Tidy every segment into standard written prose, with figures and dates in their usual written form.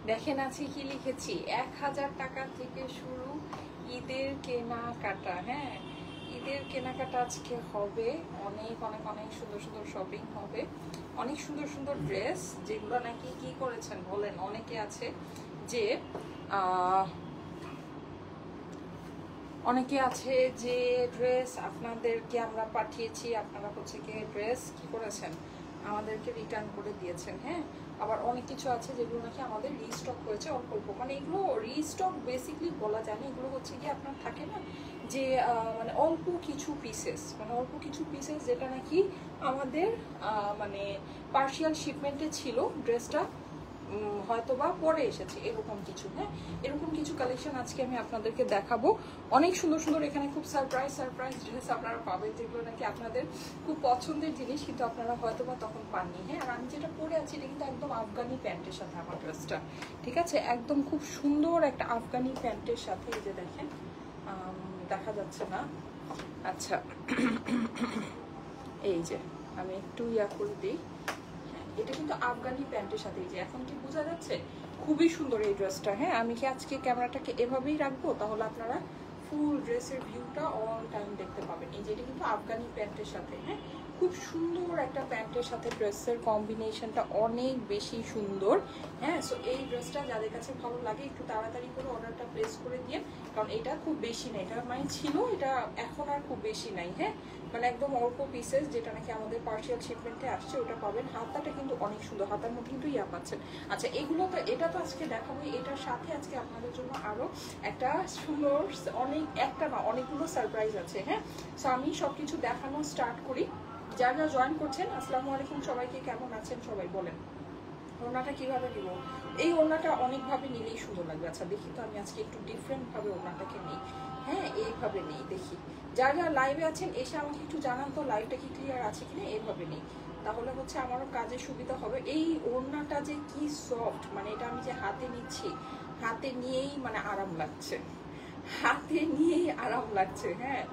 দেখেন আছে কি লিখেছি, 1000 টাকা থেকে শুরু ঈদের কেনাকাটা। হ্যাঁ, ঈদের কেনাকাটা আজকে হবে, অনেক অনেক অনেক সুন্দর সুন্দর শপিং হবে, অনেক সুন্দর সুন্দর ড্রেস, যেগুলো নাকি কি করেছেন বলেন। অনেকে আছে যে ড্রেস আপনাদেরকে আমরা পাঠিয়েছি, আপনারা হচ্ছে কি ড্রেস কি করেছেন, আমাদেরকে রিটার্ন করে দিয়েছেন। হ্যাঁ, আবার অনেক কিছু আছে যেগুলো নাকি আমাদের রিস্টক হয়েছে অল্প অল্প, মানে এগুলো রিস্টক বেসিকলি বলা যায় না, এগুলো হচ্ছে কি আপনার থাকে না যে মানে অল্প কিছু পিসেস যেটা নাকি আমাদের মানে পার্শিয়াল শিপমেন্টে ছিল, ড্রেসটা হয়তো বা পরে এসেছে, এরকম কিছু। হ্যাঁ, এরকম কিছু কালেকশন আজকে আমি আপনাদেরকে দেখাবো। অনেক সুন্দর সুন্দর এখানে খুব সারপ্রাইজ ড্রেস আপনারা পাবেন, যেগুলো নাকি আপনাদের খুব পছন্দের জিনিস, কিন্তু আপনারা হয়তো বা তখন পাননি। হ্যাঁ, আর আমি যেটা পরে আছি এটা কিন্তু একদম আফগানি প্যান্টের সাথে আমার ড্রেসটা, ঠিক আছে, একদম খুব সুন্দর একটা আফগানি প্যান্টের সাথে। এই যে দেখেন, দেখা যাচ্ছে না, আচ্ছা এই যে আমি একটু করে দিই। এটা কিন্তু আফগানি প্যান্টের সাথে, এই যে এখন কি বোঝা যাচ্ছে, খুবই সুন্দর এই ড্রেসটা। হ্যাঁ, আমি কি আজকে ক্যামেরাটাকে এভাবেই রাখবো, তাহলে আপনারা ফুল ড্রেসের ভিউটা অল টাইম দেখতে পাবেন। এই যে এটা কিন্তু আফগানি প্যান্টের সাথে, হ্যাঁ, খুব সুন্দর একটা প্যান্টের সাথে ড্রেসের কম্বিনেশনটা অনেক বেশি সুন্দর। হ্যাঁ, সো এই ড্রেসটা যাদের কাছে ভালো লাগে একটু তাড়াতাড়ি করে অর্ডারটা প্লেস করে দিয়ে, কারণ এটা খুব বেশি নাই, এটা মানে ছিল, এটা এখন আর খুব বেশি নাই। হ্যাঁ, মানে একদম অল্প পিসেস, যেটা নাকি আমাদের পার্শিয়াল শিপমেন্টে আসছে, ওটা পাবেন। হাতাটা কিন্তু অনেক সুন্দর, হাতার মধ্যে কিন্তু পাচ্ছেন। আচ্ছা, এগুলো তো, এটা তো আজকে দেখাবো, এটার সাথে আজকে আপনাদের জন্য আরো একটা সুন্দর, একটা না অনেকগুলো সারপ্রাইজ আছে। হ্যাঁ, সো আমি সবকিছু দেখানো স্টার্ট করি। যারা জয়েন করছেন, আসসালামু আলাইকুম সবাইকে, কেমন আছেন সবাই বলেন। ওড়নাটা কিভাবে নিব? এই ওড়নাটা অনেকভাবে নিলেই সুন্দর লাগবে। আচ্ছা দেখি তো, আমি আজকে একটু ডিফারেন্ট ভাবে ওড়নাটাকে নিই। হ্যাঁ, এইভাবে নেই, দেখি যারা লাইভে আছেন এসে আমাকে একটু জানান তো লাইভটা কি ক্লিয়ার আছে কিনা। এইভাবে নেই, তাহলে হচ্ছে আমারও কাজে সুবিধা হবে। এই ওড়নাটা যে কি সফট, মানে এটা আমি যে হাতে নিচ্ছি, হাতে নিয়েই মানে আরাম লাগছে, হ্যাঁ,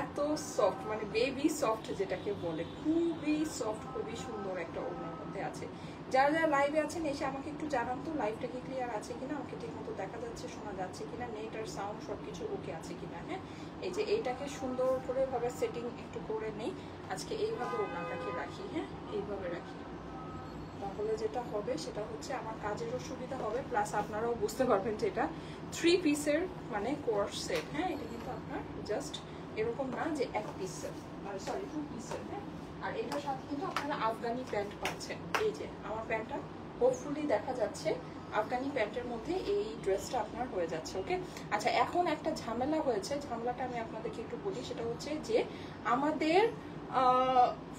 এত সফট, মানে বেবি সফট যেটাকে বলে, খুবই সফট, খুবই সুন্দর একটা ওড়নার মধ্যে আছে। যারা যারা লাইভে আছেন এসে আমাকে একটু জানান তো লাইভটা কি ক্লিয়ার আছে কিনা, আমাকে ঠিক মতো দেখা যাচ্ছে, শোনা যাচ্ছে কিনা, নেট আর সাউন্ড সবকিছু ওকে আছে কিনা। হ্যাঁ, এই যে এইটাকে সুন্দর করে ভাবে সেটিং একটু করে নেই আজকে, এইভাবে ওড়নাটাকে রাখি। হ্যাঁ, এইভাবে রাখি, তাহলে যেটা হবে সেটা হচ্ছে আমার কাজেরও সুবিধা হবে, প্লাস আপনারাও বুঝতে পারবেন যে এটা 3 পিসের মানে কোর্স সেট। হ্যাঁ, এটা কিন্তু আপনার জাস্ট এরকম না যে 1 পিসের, মানে সরি 2 পিসের। হ্যাঁ, আর এটার সাথে কিন্তু আপনারা আফগানি প্যান্ট পাচ্ছেন। এই যে আমার প্যান্টটা হোপফুলি দেখা যাচ্ছে, আফগানি প্যান্টের মধ্যে এই ড্রেসটা আপনার হয়ে যাচ্ছে। ওকে, আচ্ছা এখন একটা ঝামেলা হয়েছে, ঝামেলাটা আমি আপনাদেরকে একটু বলি। সেটা হচ্ছে যে আমাদের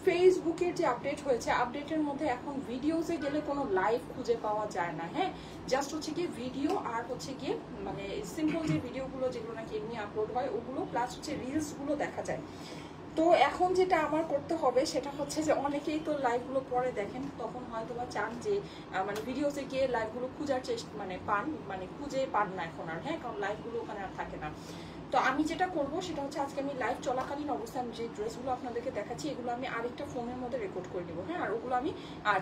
ফেসবুকের যে আপডেট হয়েছে, আপডেটের মধ্যে এখন ভিডিওসে গেলে কোনো লাইভ খুঁজে পাওয়া যায় না। হ্যাঁ, জাস্ট হচ্ছে গিয়ে ভিডিও, আর হচ্ছে গিয়ে মানে সিম্পল যে ভিডিওগুলো যেগুলো নাকি এমনি আপলোড হয় ওগুলো, প্লাস হচ্ছে রিলসগুলো দেখা যায়। তো এখন যেটা আমার করতে হবে সেটা হচ্ছে যে অনেকেই তো লাইভগুলো পরে দেখেন, তখন হয়তো বা চান যে মানে ভিডিওতে গিয়ে লাইভগুলো খোঁজার চেষ্টা মানে পান, মানে খুঁজে পান না এখন আর। হ্যাঁ, কারণ লাইভগুলো ওখানে আর থাকে না। তো আমি যেটা করব সেটা হচ্ছে আজকে আমি লাইভ চলাকালীন অবস্থায় যে ড্রেসগুলো আপনাদেরকে দেখাচ্ছি এগুলো আমি আরেকটা ফোনের মধ্যে রেকর্ড করে দিব। হ্যাঁ, আর ওগুলো আমি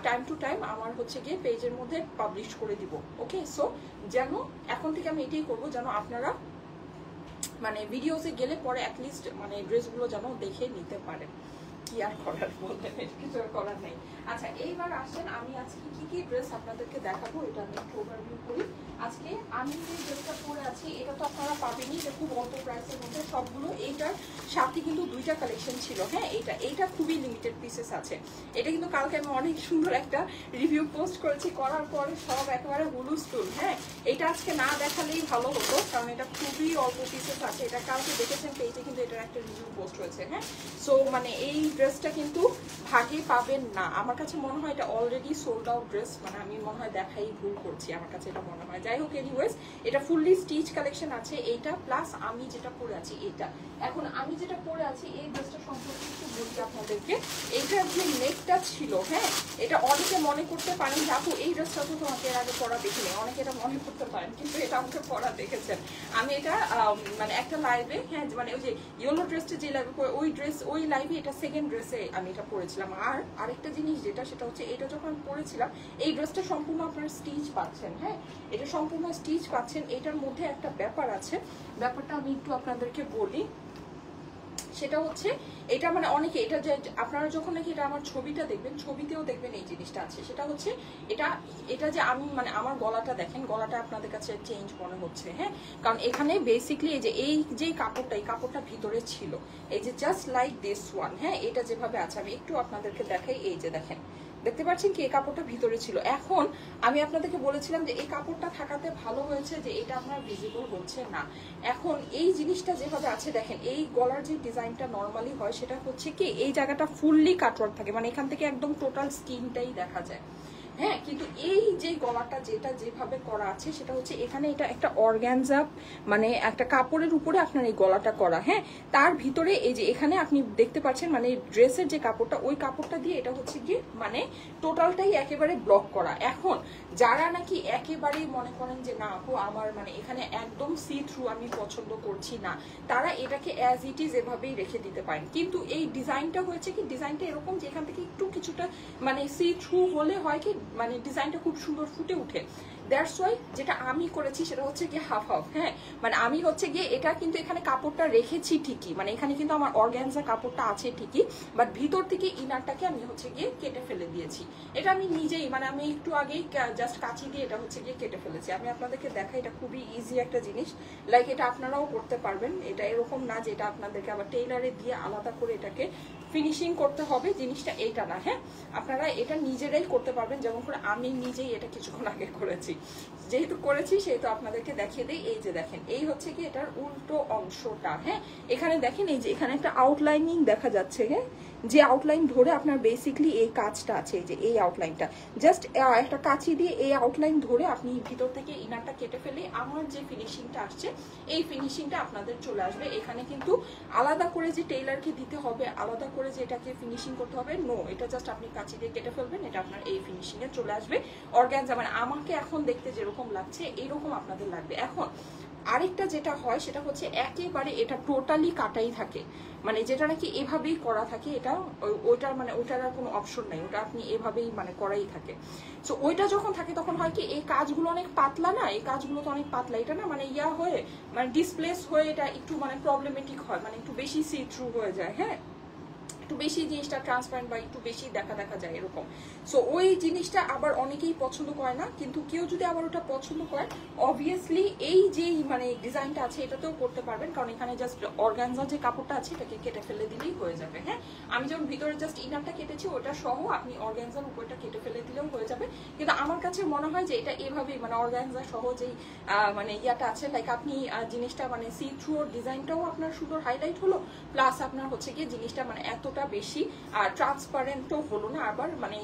টাইম টু টাইম আমার হচ্ছে গিয়ে পেজের মধ্যে পাবলিশ করে দিব। ওকে, সো যেন এখন থেকে আমি এটাই করব, যেন আপনারা মানে ভিডিওসে গেলে পরে অ্যাটলিস্ট মানে ড্রেসগুলো যেন দেখে নিতে পারেন। কি আর করার, বলতেন কিছু করার নেই। আচ্ছা, এইবার আসেন আমি আজকে কি কি ড্রেস আপনাদেরকে দেখাবো এটা আমি একটু ওভারভিউ করি। আজকে আমি যে ড্রেসটা পরে আছি এটা তো আপনারা পাবেনই, এটা খুব অল্প প্রাইসের মধ্যে সবগুলো। এইটার সাথে কিন্তু 2টা কালেকশন ছিল। হ্যাঁ, এইটা খুবই লিমিটেড পিসেস আছে। এটা কিন্তু কালকে আমি অনেক সুন্দর একটা রিভিউ পোস্ট করেছি, করার পরে সব একেবারে হুলুস্থুল। হ্যাঁ, এটা আজকে না দেখালেই ভালো হতো, কারণ এটা খুবই অল্প পিসেস আছে। এটা কালকে দেখেছেন পেজে কিন্তু এটার একটা রিভিউ পোস্ট হয়েছে। হ্যাঁ, সো মানে এই ড্রেসটা কিন্তু ভাগে পাবেন না, আমার কাছে মনে হয় এটা অলরেডি সোল্ড আউট ড্রেস, মানে আমি মনে হয় দেখাই ভুল করছি, আমার কাছে এটা মনে হয়। যাই হোক, এনিওয়েজ এটা ফুললি স্টিচ কালেকশন আছে এইটা, প্লাস আমি যেটা পরে আছি এইটা। এখন আমি যেটা পরে আছি এই ড্রেসটা সম্পর্কে একটু বলি আপনাদেরকে। এইটার যে নেকটা ছিল, হ্যাঁ, এটা অনেকে মনে করতে পারেন যে আপু এই ড্রেসটা তো তোমাকে এর আগে পরা দেখিনি, অনেকে এটা মনে করতে পারেন, কিন্তু এটা আমাকে পরা দেখেছেন। আমি এটা মানে একটা লাইভে, হ্যাঁ, মানে ওই যে ইয়েলো ড্রেসটা যে লাইভে ওই লাইভে এটা সেকেন্ড ড্রেসে আমি এটা পরেছিলাম। আর আরেকটা জিনিস যেটা, সেটা হচ্ছে এটা যখন আমি পরেছিলাম, এই ড্রেসটা সম্পূর্ণ আপনার স্টিচ পাচ্ছেন, হ্যাঁ এটা সম্পূর্ণ স্টিচ পাচ্ছেন। এটার মধ্যে একটা ব্যাপার আছে, ব্যাপারটা আমি একটু আপনাদেরকে বলি। সেটা হচ্ছে এটা মানে অনেকে এটা যে আপনারা যখন নাকি এটা আমার ছবিটা দেখবেন, ছবিতেও দেখবেন এই জিনিসটা আছে। সেটা হচ্ছে এটা যে আমি মানে আমার গলাটা দেখেন, গলাটা আপনাদের কাছে চেঞ্জ মনে হচ্ছে, হ্যাঁ কারণ এখানে বেসিকলি এই যে কাপড়টা, এই কাপড়টা ভিতরে ছিল, এই যে জাস্ট লাইক দিস ওয়ান, হ্যাঁ এটা যেভাবে আছে আমি একটু আপনাদেরকে দেখাই। এই যে দেখেন, দেখতে পাচ্ছেন কি এই কাপড়টা ভিতরে ছিল। এখন আমি আপনাদেরকে বলেছিলাম যে এই কাপড়টা থাকাতে ভালো হয়েছে যে এটা আপনার ভিজিবল হচ্ছে না। এখন এই জিনিসটা যেভাবে আছে দেখেন, এই গলার যে ডিজাইনটা নর্মালি হয় সেটা হচ্ছে কি এই জায়গাটা ফুললি কাটওয়ার্ক থাকে, মানে এখান থেকে একদম টোটাল স্কিনটাই দেখা যায়, হ্যাঁ কিন্তু এই যে গলাটা যেটা যেভাবে করা আছে সেটা হচ্ছে এখানে এটা একটা অর্গানজা মানে একটা কাপড়ের উপরে আপনার এই গলাটা করা, হ্যাঁ তার ভিতরে এই যে এখানে আপনি দেখতে পাচ্ছেন মানে ড্রেসের যে কাপড়টা, ওই কাপড়টা দিয়ে এটা হচ্ছে গিয়ে মানে টোটালটাই একেবারে ব্লক করা। এখন যারা নাকি একেবারেই মনে করেন যে না আপু আমার মানে এখানে একদম সি থ্রু আমি পছন্দ করছি না, তারা এটাকে অ্যাজ ইট ইজ এভাবেই রেখে দিতে পারেন। কিন্তু এই ডিজাইনটা হয়েছে কি, ডিজাইনটা এরকম যে এখান থেকে একটু কিছুটা মানে সি থ্রু হলে হয় কি মানে ডিজাইনটা খুব সুন্দর ফুটে উঠে। দ্যাটস ওয়াই যেটা আমি করেছি সেটা হচ্ছে গিয়ে হাফ হাফ, হ্যাঁ মানে আমি হচ্ছে গিয়ে এটা কিন্তু এখানে কাপড়টা রেখেছি ঠিকই, মানে এখানে কিন্তু আমার অর্গানজা কাপড়টা আছে ঠিকই, বাট ভিতর থেকে ইনারটাকে আমি হচ্ছে গিয়ে কেটে ফেলে দিয়েছি। এটা আমি নিজেই মানে আমি একটু আগেই জাস্ট কাঁচি দিয়ে এটা হচ্ছে গিয়ে কেটে ফেলেছি। আমি আপনাদেরকে দেখাই, এটা খুবই ইজি একটা জিনিস, লাইক এটা আপনারাও করতে পারবেন। এটা এরকম না যে এটা আপনাদেরকে আবার টেইলারে দিয়ে আলাদা করে এটাকে ফিনিশিং করতে হবে, জিনিসটা এইটা না, হ্যাঁ আপনারা এটা নিজেরাই করতে পারবেন। যেমন করে আমি নিজেই এটা কিছুক্ষণ আগে করেছি, যেহেতু করেছি সেহেতু আপনাদেরকে দেখিয়ে দিই। এই যে দেখেন এই হচ্ছে কি এটার উল্টো অংশটা, হ্যাঁ এখানে দেখেন এই যে এখানে একটা আউটলাইনিং দেখা যাচ্ছে, হ্যাঁ যে আউটলাইন ধরে আপনার বেসিকলি এই কাজটা আছে, এই যে এই আউটলাইনটা জাস্ট একটা কাঁচি দিয়ে এই আউটলাইন ধরে আপনি ভিতর থেকে ইনারটা কেটে ফেলে আমার যে ফিনিশিংটা আসছে এই ফিনিশিংটা আপনাদের চলে আসবে। এখানে কিন্তু আলাদা করে যে টেইলারকে দিতে হবে, আলাদা করে যে এটাকে ফিনিশিং করতে হবে, নো এটা জাস্ট আপনি কাঁচি দিয়ে কেটে ফেলবেন, এটা আপনার এই ফিনিশিং এ চলে আসবে। অর্গানজা মানে আমাকে এখন দেখতে যেরকম লাগছে এইরকম আপনাদের লাগবে। এখন আরেকটা যেটা হয় সেটা হচ্ছে একেবারে এটা টোটালি কাটাই থাকে, মানে যেটা নাকি এভাবেই করা থাকে, এটা ওইটার মানে ওইটার আর কোনো অপশন নাই, ওটা আপনি এভাবেই মানে করাই থাকে। সো ওইটা যখন থাকে তখন হয় কি এই কাজগুলো অনেক পাতলা না, এই কাজগুলো তো অনেক পাতলা, এটা না মানে ইয়া হয়ে মানে ডিসপ্লেস হয়ে এটা একটু মানে প্রবলেমেটিক হয়, মানে একটু বেশি সি থ্রু হয়ে যায়, হ্যাঁ একটু বেশি জিনিসটা ট্রান্সপারেন্ট বা একটু বেশি দেখা যায় এরকম। সো ওই জিনিসটা আবার অনেকেই পছন্দ করে না, কিন্তু কেউ যদি আবার ওটা পছন্দ করে অবভিয়াসলি এই যেই মানে ডিজাইনটা আছে এটাতেও করতে পারবেন, কারণ এখানে জাস্ট অর্গানজা যে কাপড়টা আছে এটাকে কেটে ফেলে দিলেই হয়ে যাবে। হ্যাঁ আমি যেমন ভিতরে জাস্ট ইনারটা কেটেছি ওটা সহ আপনি অর্গানজার উপরটা কেটে ফেলে দিলেও হয়ে যাবে, কিন্তু আমার কাছে মনে হয় যে এটা এভাবেই মানে অর্গানজা সহ যেই মানে ইয়াটা আছে লাইক আপনি জিনিসটা মানে সি থ্রু ডিজাইনটাও আপনার সুন্দর হাইলাইট হলো, প্লাস আপনার হচ্ছে গিয়ে জিনিসটা মানে এতটা বেশি ট্রান্সপারেন্টও হলো না, আবার মানে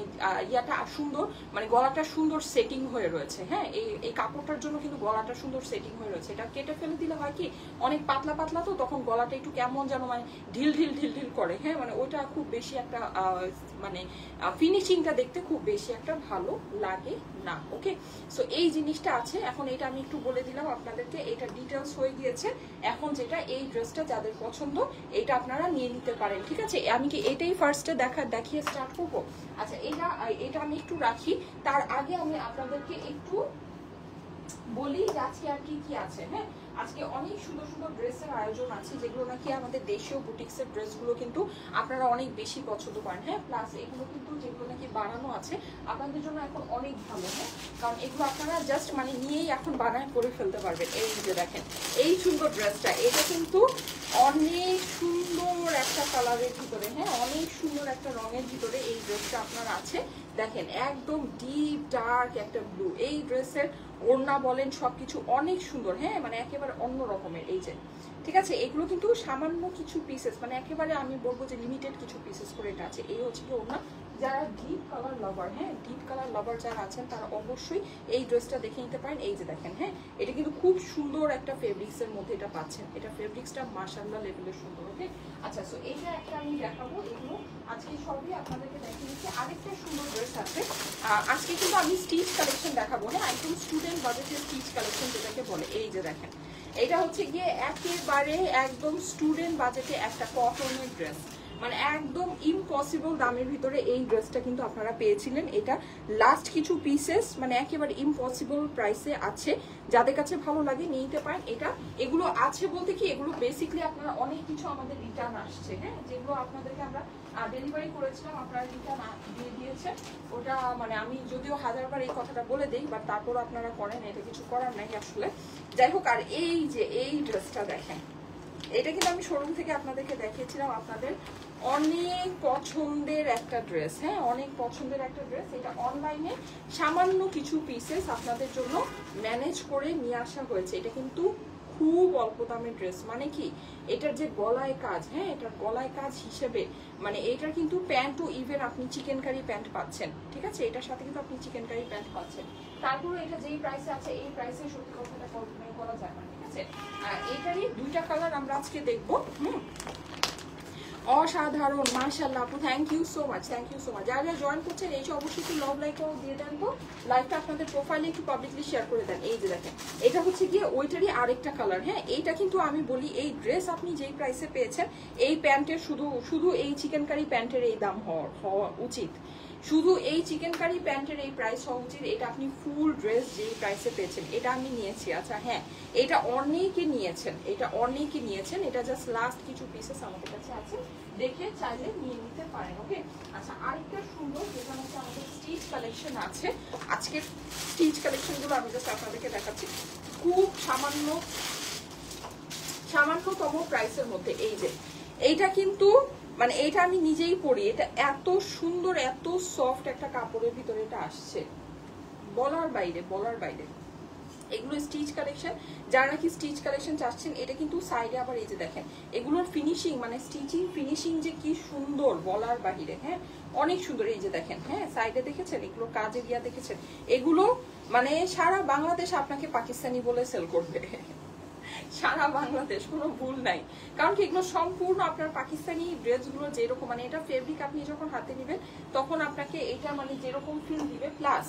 ইয়াটা সুন্দর মানে গলাটা সুন্দর সেটিং হয়ে রয়েছে। হ্যাঁ এই কাপড়টার জন্য কিন্তু গলাটা সুন্দর সেটিং হয়ে রয়েছে। এটা কেটে ফেলে দিলে হয় কি অনেক পাতলা পাতলা তো তখন গলাটা একটু কেমন যেন মানে ঢিল ঢিল ঢিল ঢিল করে, হ্যাঁ মানে ওইটা খুব বেশি একটা মানে ফিনিশিংটা দেখতে খুব বেশি একটা ভালো লাগে না। ওকে সো এই জিনিসটা আছে। এখন এটা আমি একটু বলে দিলাম আপনাদেরকে, এটা ডিটেলস হয়ে গিয়েছে। এখন যেটা এই ড্রেসটা যাদের পছন্দ এটা আপনারা নিয়ে নিতে পারেন, ঠিক আছে। আমি কি এটাই ফার্স্টে দেখিয়ে স্টার্ট করবো? আচ্ছা এটা আমি একটু রাখি, তার আগে আমি আপনাদেরকে একটু বলি যে আজকে আর কি আছে। হ্যাঁ আজকে অনেক সুন্দর সুন্দর ড্রেসের আয়োজন আছে, যেগুলো নাকি আমাদের দেশীয় বুটিক্সের ড্রেসগুলো কিন্তু আপনারা অনেক বেশি পছন্দ করেন। হ্যাঁ প্লাস এগুলো কিন্তু যেগুলো নাকি বানানো আছে আপনাদের জন্য এখন অনেক ভালো, হ্যাঁ কারণ এগুলো আপনারা জাস্ট মানে নিয়েই এখন বানায় করে ফেলতে পারবেন। এই যে দেখেন এই সুন্দর ড্রেসটা, এটা কিন্তু অনেক সুন্দর একটা কালারের ভিতরে, হ্যাঁ অনেক সুন্দর একটা রঙের ভিতরে এই ড্রেসটা আপনার আছে। দেখেন একদম ডিপ ডার্ক একটা ব্লু, এই ড্রেসের ওড়না বলেন সবকিছু অনেক সুন্দর, হ্যাঁ মানে একেবারে অন্য রকমের। এই যে ঠিক আছে এগুলো কিন্তু সামান্য কিছু পিসেস, মানে একেবারে আমি বলবো যে লিমিটেড কিছু পিসেস করে এটা আছে। এই হচ্ছে কি ওড়না। যারা ডিপ কালার লাভার, হ্যাঁ ডিপ কালার লাভার যারা আছেন তারা অবশ্যই এই ড্রেসটা দেখে নিতে পারেন। এই যে দেখেন, হ্যাঁ এটা কিন্তু খুব সুন্দর একটা ফেব্রিক্সের মধ্যে এটা পাচ্ছেন, এটা ফেব্রিক্সটা মাশাআল্লাহ লেভেলের সুন্দর। ওকে আচ্ছা সো এটা একটা আমি দেখাবো, এগুলো আজকে সবই আপনাদেরকে দেখিয়ে দিচ্ছি। আরেকটা সুন্দর ড্রেস আছে, আজকে কিন্তু আমি স্টিচ কালেকশন দেখাবো, হ্যাঁ একদম স্টুডেন্ট বাজেটের স্টিচ কালেকশন যেটাকে বলে। এই যে দেখেন এটা হচ্ছে গিয়ে একেবারে একদম স্টুডেন্ট বাজেটে একটা কটনের ড্রেস, মানে একদম ইম্পসিবল দামের ভিতরে এই ড্রেসটা কিন্তু আপনারা পেয়েছিলেন। এটা লাস্ট কিছু পিসেস, মানে একেবারে ইম্পসিবল প্রাইসে আছে, যাদের কাছে ভালো লাগে নিতে পারেন। এটা এগুলো আছে বলতে কি, এগুলো বেসিক্যালি আপনারা অনেক কিছু আমাদের রিটার্ন আসছে, হ্যাঁ, যেগুলো আপনাদেরকে আমরা ডেলিভারি করেছিলাম আপনারা রিটার্ন দিয়ে দিয়েছেন। ওটা মানে আমি যদিও হাজারবার এই কথাটা বলে দিই, বাট তারপর আপনারা করেন, এটা কিছু করার নাই আসলে। যাই হোক, আর এই যে এই ড্রেসটা দেখেন, এটা কিন্তু আমি শোরুম থেকে আপনাদেরকে দেখিয়েছিলাম, আপনাদের অনেক পছন্দের একটা ড্রেস, হ্যাঁ, অনেক পছন্দের একটা ড্রেস। এটা অনলাইনে সামান্য কিছু পিসেস আপনাদের জন্য ম্যানেজ করে নিয়ে আসা হয়েছে। এটা কিন্তু খুব অল্প দামের ড্রেস, মানে কি এটার যে গলায় কাজ, হ্যাঁ, এটার গলায় কাজ হিসেবে মানে এটার কিন্তু প্যান্টও ইভেন আপনি চিকেন কারি প্যান্ট পাচ্ছেন, ঠিক আছে, এটার সাথে কিন্তু আপনি চিকেন কারি প্যান্ট পাচ্ছেন। তারপরে এটা যেই প্রাইসে আছে এই প্রাইসে সত্যি কথাটা কল্পনা করা যায় না, ঠিক আছে। আর এটারই দুইটা কালার আমরা আজকে দেখবো। অসাধারণ, মাশাআল্লাহ আপু, thank you so much, thank you so much. যারা যারা জয়েন করছেন এই অবশ্যই একটু লাভ লাইক দিয়ে দেন, তো লাইভটা আপনাদের প্রোফাইলে একটু পাবলিকলি শেয়ার করে দেন। এই যে দেখেন, এটা হচ্ছে গিয়ে ওইটারই আরেকটা কালার, হ্যাঁ। এইটা কিন্তু আমি বলি এই ড্রেস আপনি যেই প্রাইসে পেয়েছেন, এই প্যান্টের শুধু এই চিকেন কারি প্যান্টের এই দাম হওয়া উচিত, শুধু এই চিকেন কারি প্যান্টের এই প্রাইস হওয়া উচিত। এটা আপনি ফুল ড্রেস যেই প্রাইসে পেয়েছেন, এটা আমি নিয়েছি। আচ্ছা হ্যাঁ, এটা অনেকে নিয়েছেন, এটা অনেকে নিয়েছেন, এটা জাস্ট লাস্ট কিছু পিসেস আমাদের কাছে আছে, দেখে চাইলে নিয়ে নিতে পারেন, ওকে। আচ্ছা, আরেকটা সুন্দর যেটা হচ্ছে আমাদের স্টিচ কালেকশন আছে, আজকের স্টিচ কালেকশনগুলো আমি জাস্ট আপনাদেরকে দেখাচ্ছি খুব সামান্যতম প্রাইসের মধ্যে। এই যে এইটা কিন্তু মানে এইটা আমি নিজেই পরি, এটা এত সুন্দর, এত সফট একটা কাপড়ের ভিতরে এটা আসছে, বলার বাইরে, বলার বাইরে। এগুলো স্টিচ কালেকশন, যারা নাকি স্টিচ কালেকশন চাচ্ছেন, এটা কিন্তু সাইডে আবার এই যে দেখেন এগুলোর ফিনিশিং, মানে স্টিচিং ফিনিশিং যে কি সুন্দর বলার বাহিরে, হ্যাঁ, অনেক সুন্দর। এই যে দেখেন, হ্যাঁ, সাইডে দেখেছেন এগুলো কাজে গিয়া দেখেছেন, এগুলো মানে সারা বাংলাদেশ আপনাকে পাকিস্তানি বলে সেল করবে, সারা বাংলাদেশ, কোনো ভুল নাই। কারণ কি এগুলো সম্পূর্ণ আপনার পাকিস্তানি ড্রেসগুলো যেরকম, মানে এটা ফেব্রিক আপনি যখন হাতে নেবেন তখন আপনাকে এটা মানে যেরকম ফিল দিবে, প্লাস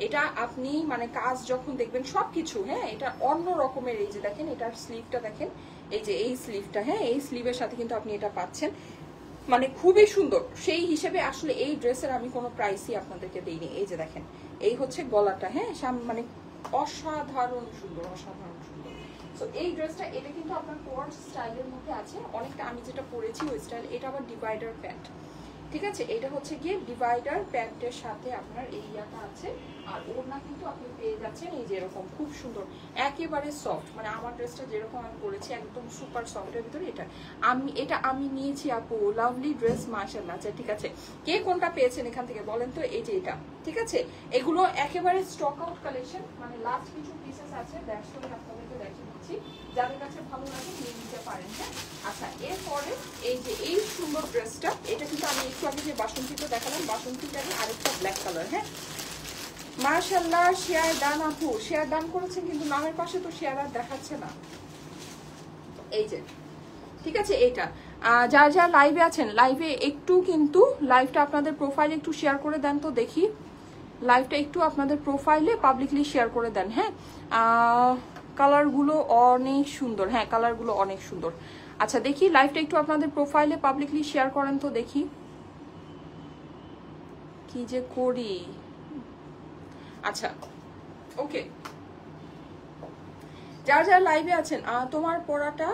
এটা আপনি মানে কাজ যখন দেখবেন সবকিছু, হ্যাঁ, এটা অন্য রকমের। এই যে দেখেন এটার স্লিভটা দেখেন, এই যে এই স্লিভটা, হ্যাঁ, এই স্লিভের সাথে কিন্তু আপনি এটা পাচ্ছেন, মানে খুবই সুন্দর। সেই হিসেবে আসলে এই ড্রেসের আমি কোনো প্রাইসই আপনাদেরকে দিইনি। এই যে দেখেন এই হচ্ছে গলাটা, হ্যাঁ, মানে অসাধারণ সুন্দর, অসাধারণ সুন্দর। সো এই ড্রেসটা, এটা কিন্তু আপনার কোয়ার্ট স্টাইলের মধ্যে আছে অনেকটা, আমি যেটা পরেছি ওই স্টাইল। এটা আবার ডিভাইডার প্যান্ট, ঠিক আছে, এটা হচ্ছে গিয়ে ডিভাইডার প্যান্টের সাথে আপনার এই ইয়াটা আছে। আর ওড়না কিন্তু আপনি পেয়ে যাচ্ছেন এই যে এরকম খুব সুন্দর, একেবারে সফট, মানে আমার ড্রেসটা যেরকম আমি পরেছি একদম সুপার সফটের ভিতরে। এটা আমি নিয়েছি আপু, লাভলি ড্রেস, মাশাআল্লাহ। আচ্ছা ঠিক আছে, কে কোনটা পেয়েছেন এখান থেকে বলেন তো। এই যে এটা, ঠিক আছে, এগুলো একেবারে স্টক আউট কালেকশন, মানে লাস্ট কিছু পিসেস আছে, দ্যাটস ওয়াই আপনাদেরকে দেখিয়ে দিচ্ছি, যাদের কাছে ভালো লাগে নিয়ে নিতে পারেন, হ্যাঁ। আচ্ছা, এরপরে এই যে এই সুন্দর ড্রেসটা, এটা কিন্তু আমি একটু আগে যে বাসন্তীটা দেখালাম, বাসন্তীটারই আরেকটা ব্ল্যাক কালার, হ্যাঁ। মাশাআল্লাহ, শেয়ার ডান আপু, শেয়ার ডান করেছেন, কিন্তু নামের পাশে তো শেয়ার আর দেখাচ্ছে না। এই যে, ঠিক আছে, এইটা যারা যারা লাইভে আছেন, লাইভে একটু কিন্তু লাইভটা আপনাদের প্রোফাইলে একটু শেয়ার করে দেন তো দেখি, লাইভটা একটু আপনাদের প্রোফাইলে পাবলিকলি শেয়ার করে দেন, হ্যাঁ। কালারগুলো অনেক সুন্দর, হ্যাঁ, কালারগুলো অনেক সুন্দর। আচ্ছা দেখি লাইভটা একটু আপনাদের প্রোফাইলে পাবলিকলি শেয়ার করেন তো দেখি, কি যে করি। আচ্ছা ওকে, যারা যারা লাইভে আছেন, তোমার পড়াটা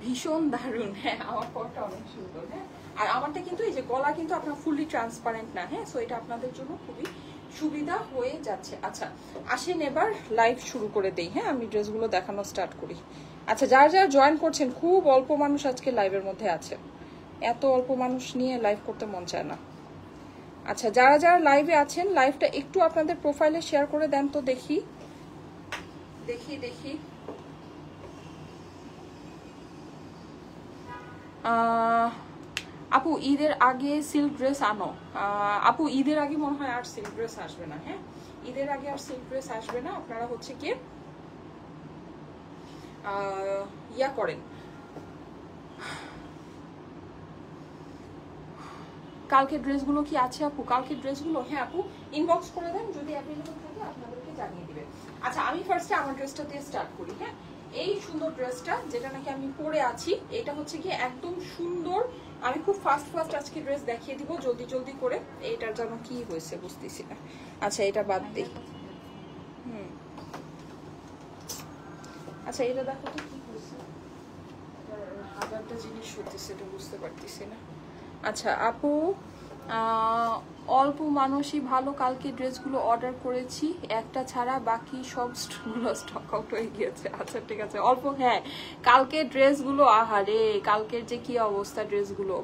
ভীষণ দারুণ, হ্যাঁ, আমার পড়াটা অনেক সুন্দর, হ্যাঁ। আর আমারটা কিন্তু এই যে গলা কিন্তু আপনার ফুললি ট্রান্সপারেন্ট না, হ্যাঁ, সো এটা আপনাদের জন্য খুবই সুবিধা হয়ে যাচ্ছে। আচ্ছা আসেন এবার লাইভ শুরু করে দেই, হ্যাঁ, আমি ড্রেসগুলো দেখানো স্টার্ট করি। আচ্ছা, যারা যারা জয়েন করছেন, খুব অল্প মানুষ আজকে লাইভের মধ্যে আছে, এত অল্প মানুষ নিয়ে লাইভ করতে মন চায় না। আচ্ছা, যারা যারা লাইভে আছেন, লাইভটা একটু আপনাদের প্রোফাইলে শেয়ার করে দেন তো দেখি, দেখি দেখি। আপু ঈদের আগে সিল্ক ড্রেস আনো। আপু ঈদের আগে মনে হয় আর সিল্ক ড্রেস আসবে না, হ্যাঁ, ঈদের আগে আর সিল্ক ড্রেস আসবে না। আপনারা হচ্ছে কি ইয়া করেন, কালকের ড্রেসগুলো কি আছে আপু? কালকের ড্রেসগুলো, হ্যাঁ আপু, ইনবক্স করে দেন, যদি অ্যাভেলেবল থাকে আপনাদেরকে জানিয়ে দিবেন। আচ্ছা, আমি ফার্স্টে আমার ড্রেসটা দিয়ে স্টার্ট করি, হ্যাঁ। এই সুন্দর ড্রেসটা যেটা নাকি আমি পরে আছি, এটা হচ্ছে কি একদম সুন্দর আমি খুব ফাস্ট আজকে ড্রেস দেখিয়ে দিব জলদি জলদি করে। এইটার যেন কি হয়েছে বুঝতেছি না। আচ্ছা এটা বাদ দিই। আচ্ছা এটা দেখো তো কি হয়েছে, হাজারটা জিনিস হতেছে, এটা বুঝতে পারতেছি না। আচ্ছা আপু অল্প মানুষই ভালো, কালকে ড্রেসগুলো অর্ডার করেছি একটা ছাড়া বাকি সবগুলো স্টক আউট হয়ে গিয়েছে। আচ্ছা ঠিক আছে অল্প, হ্যাঁ কালকে ড্রেসগুলো আহারে কালকের যে কি অবস্থা ড্রেসগুলো,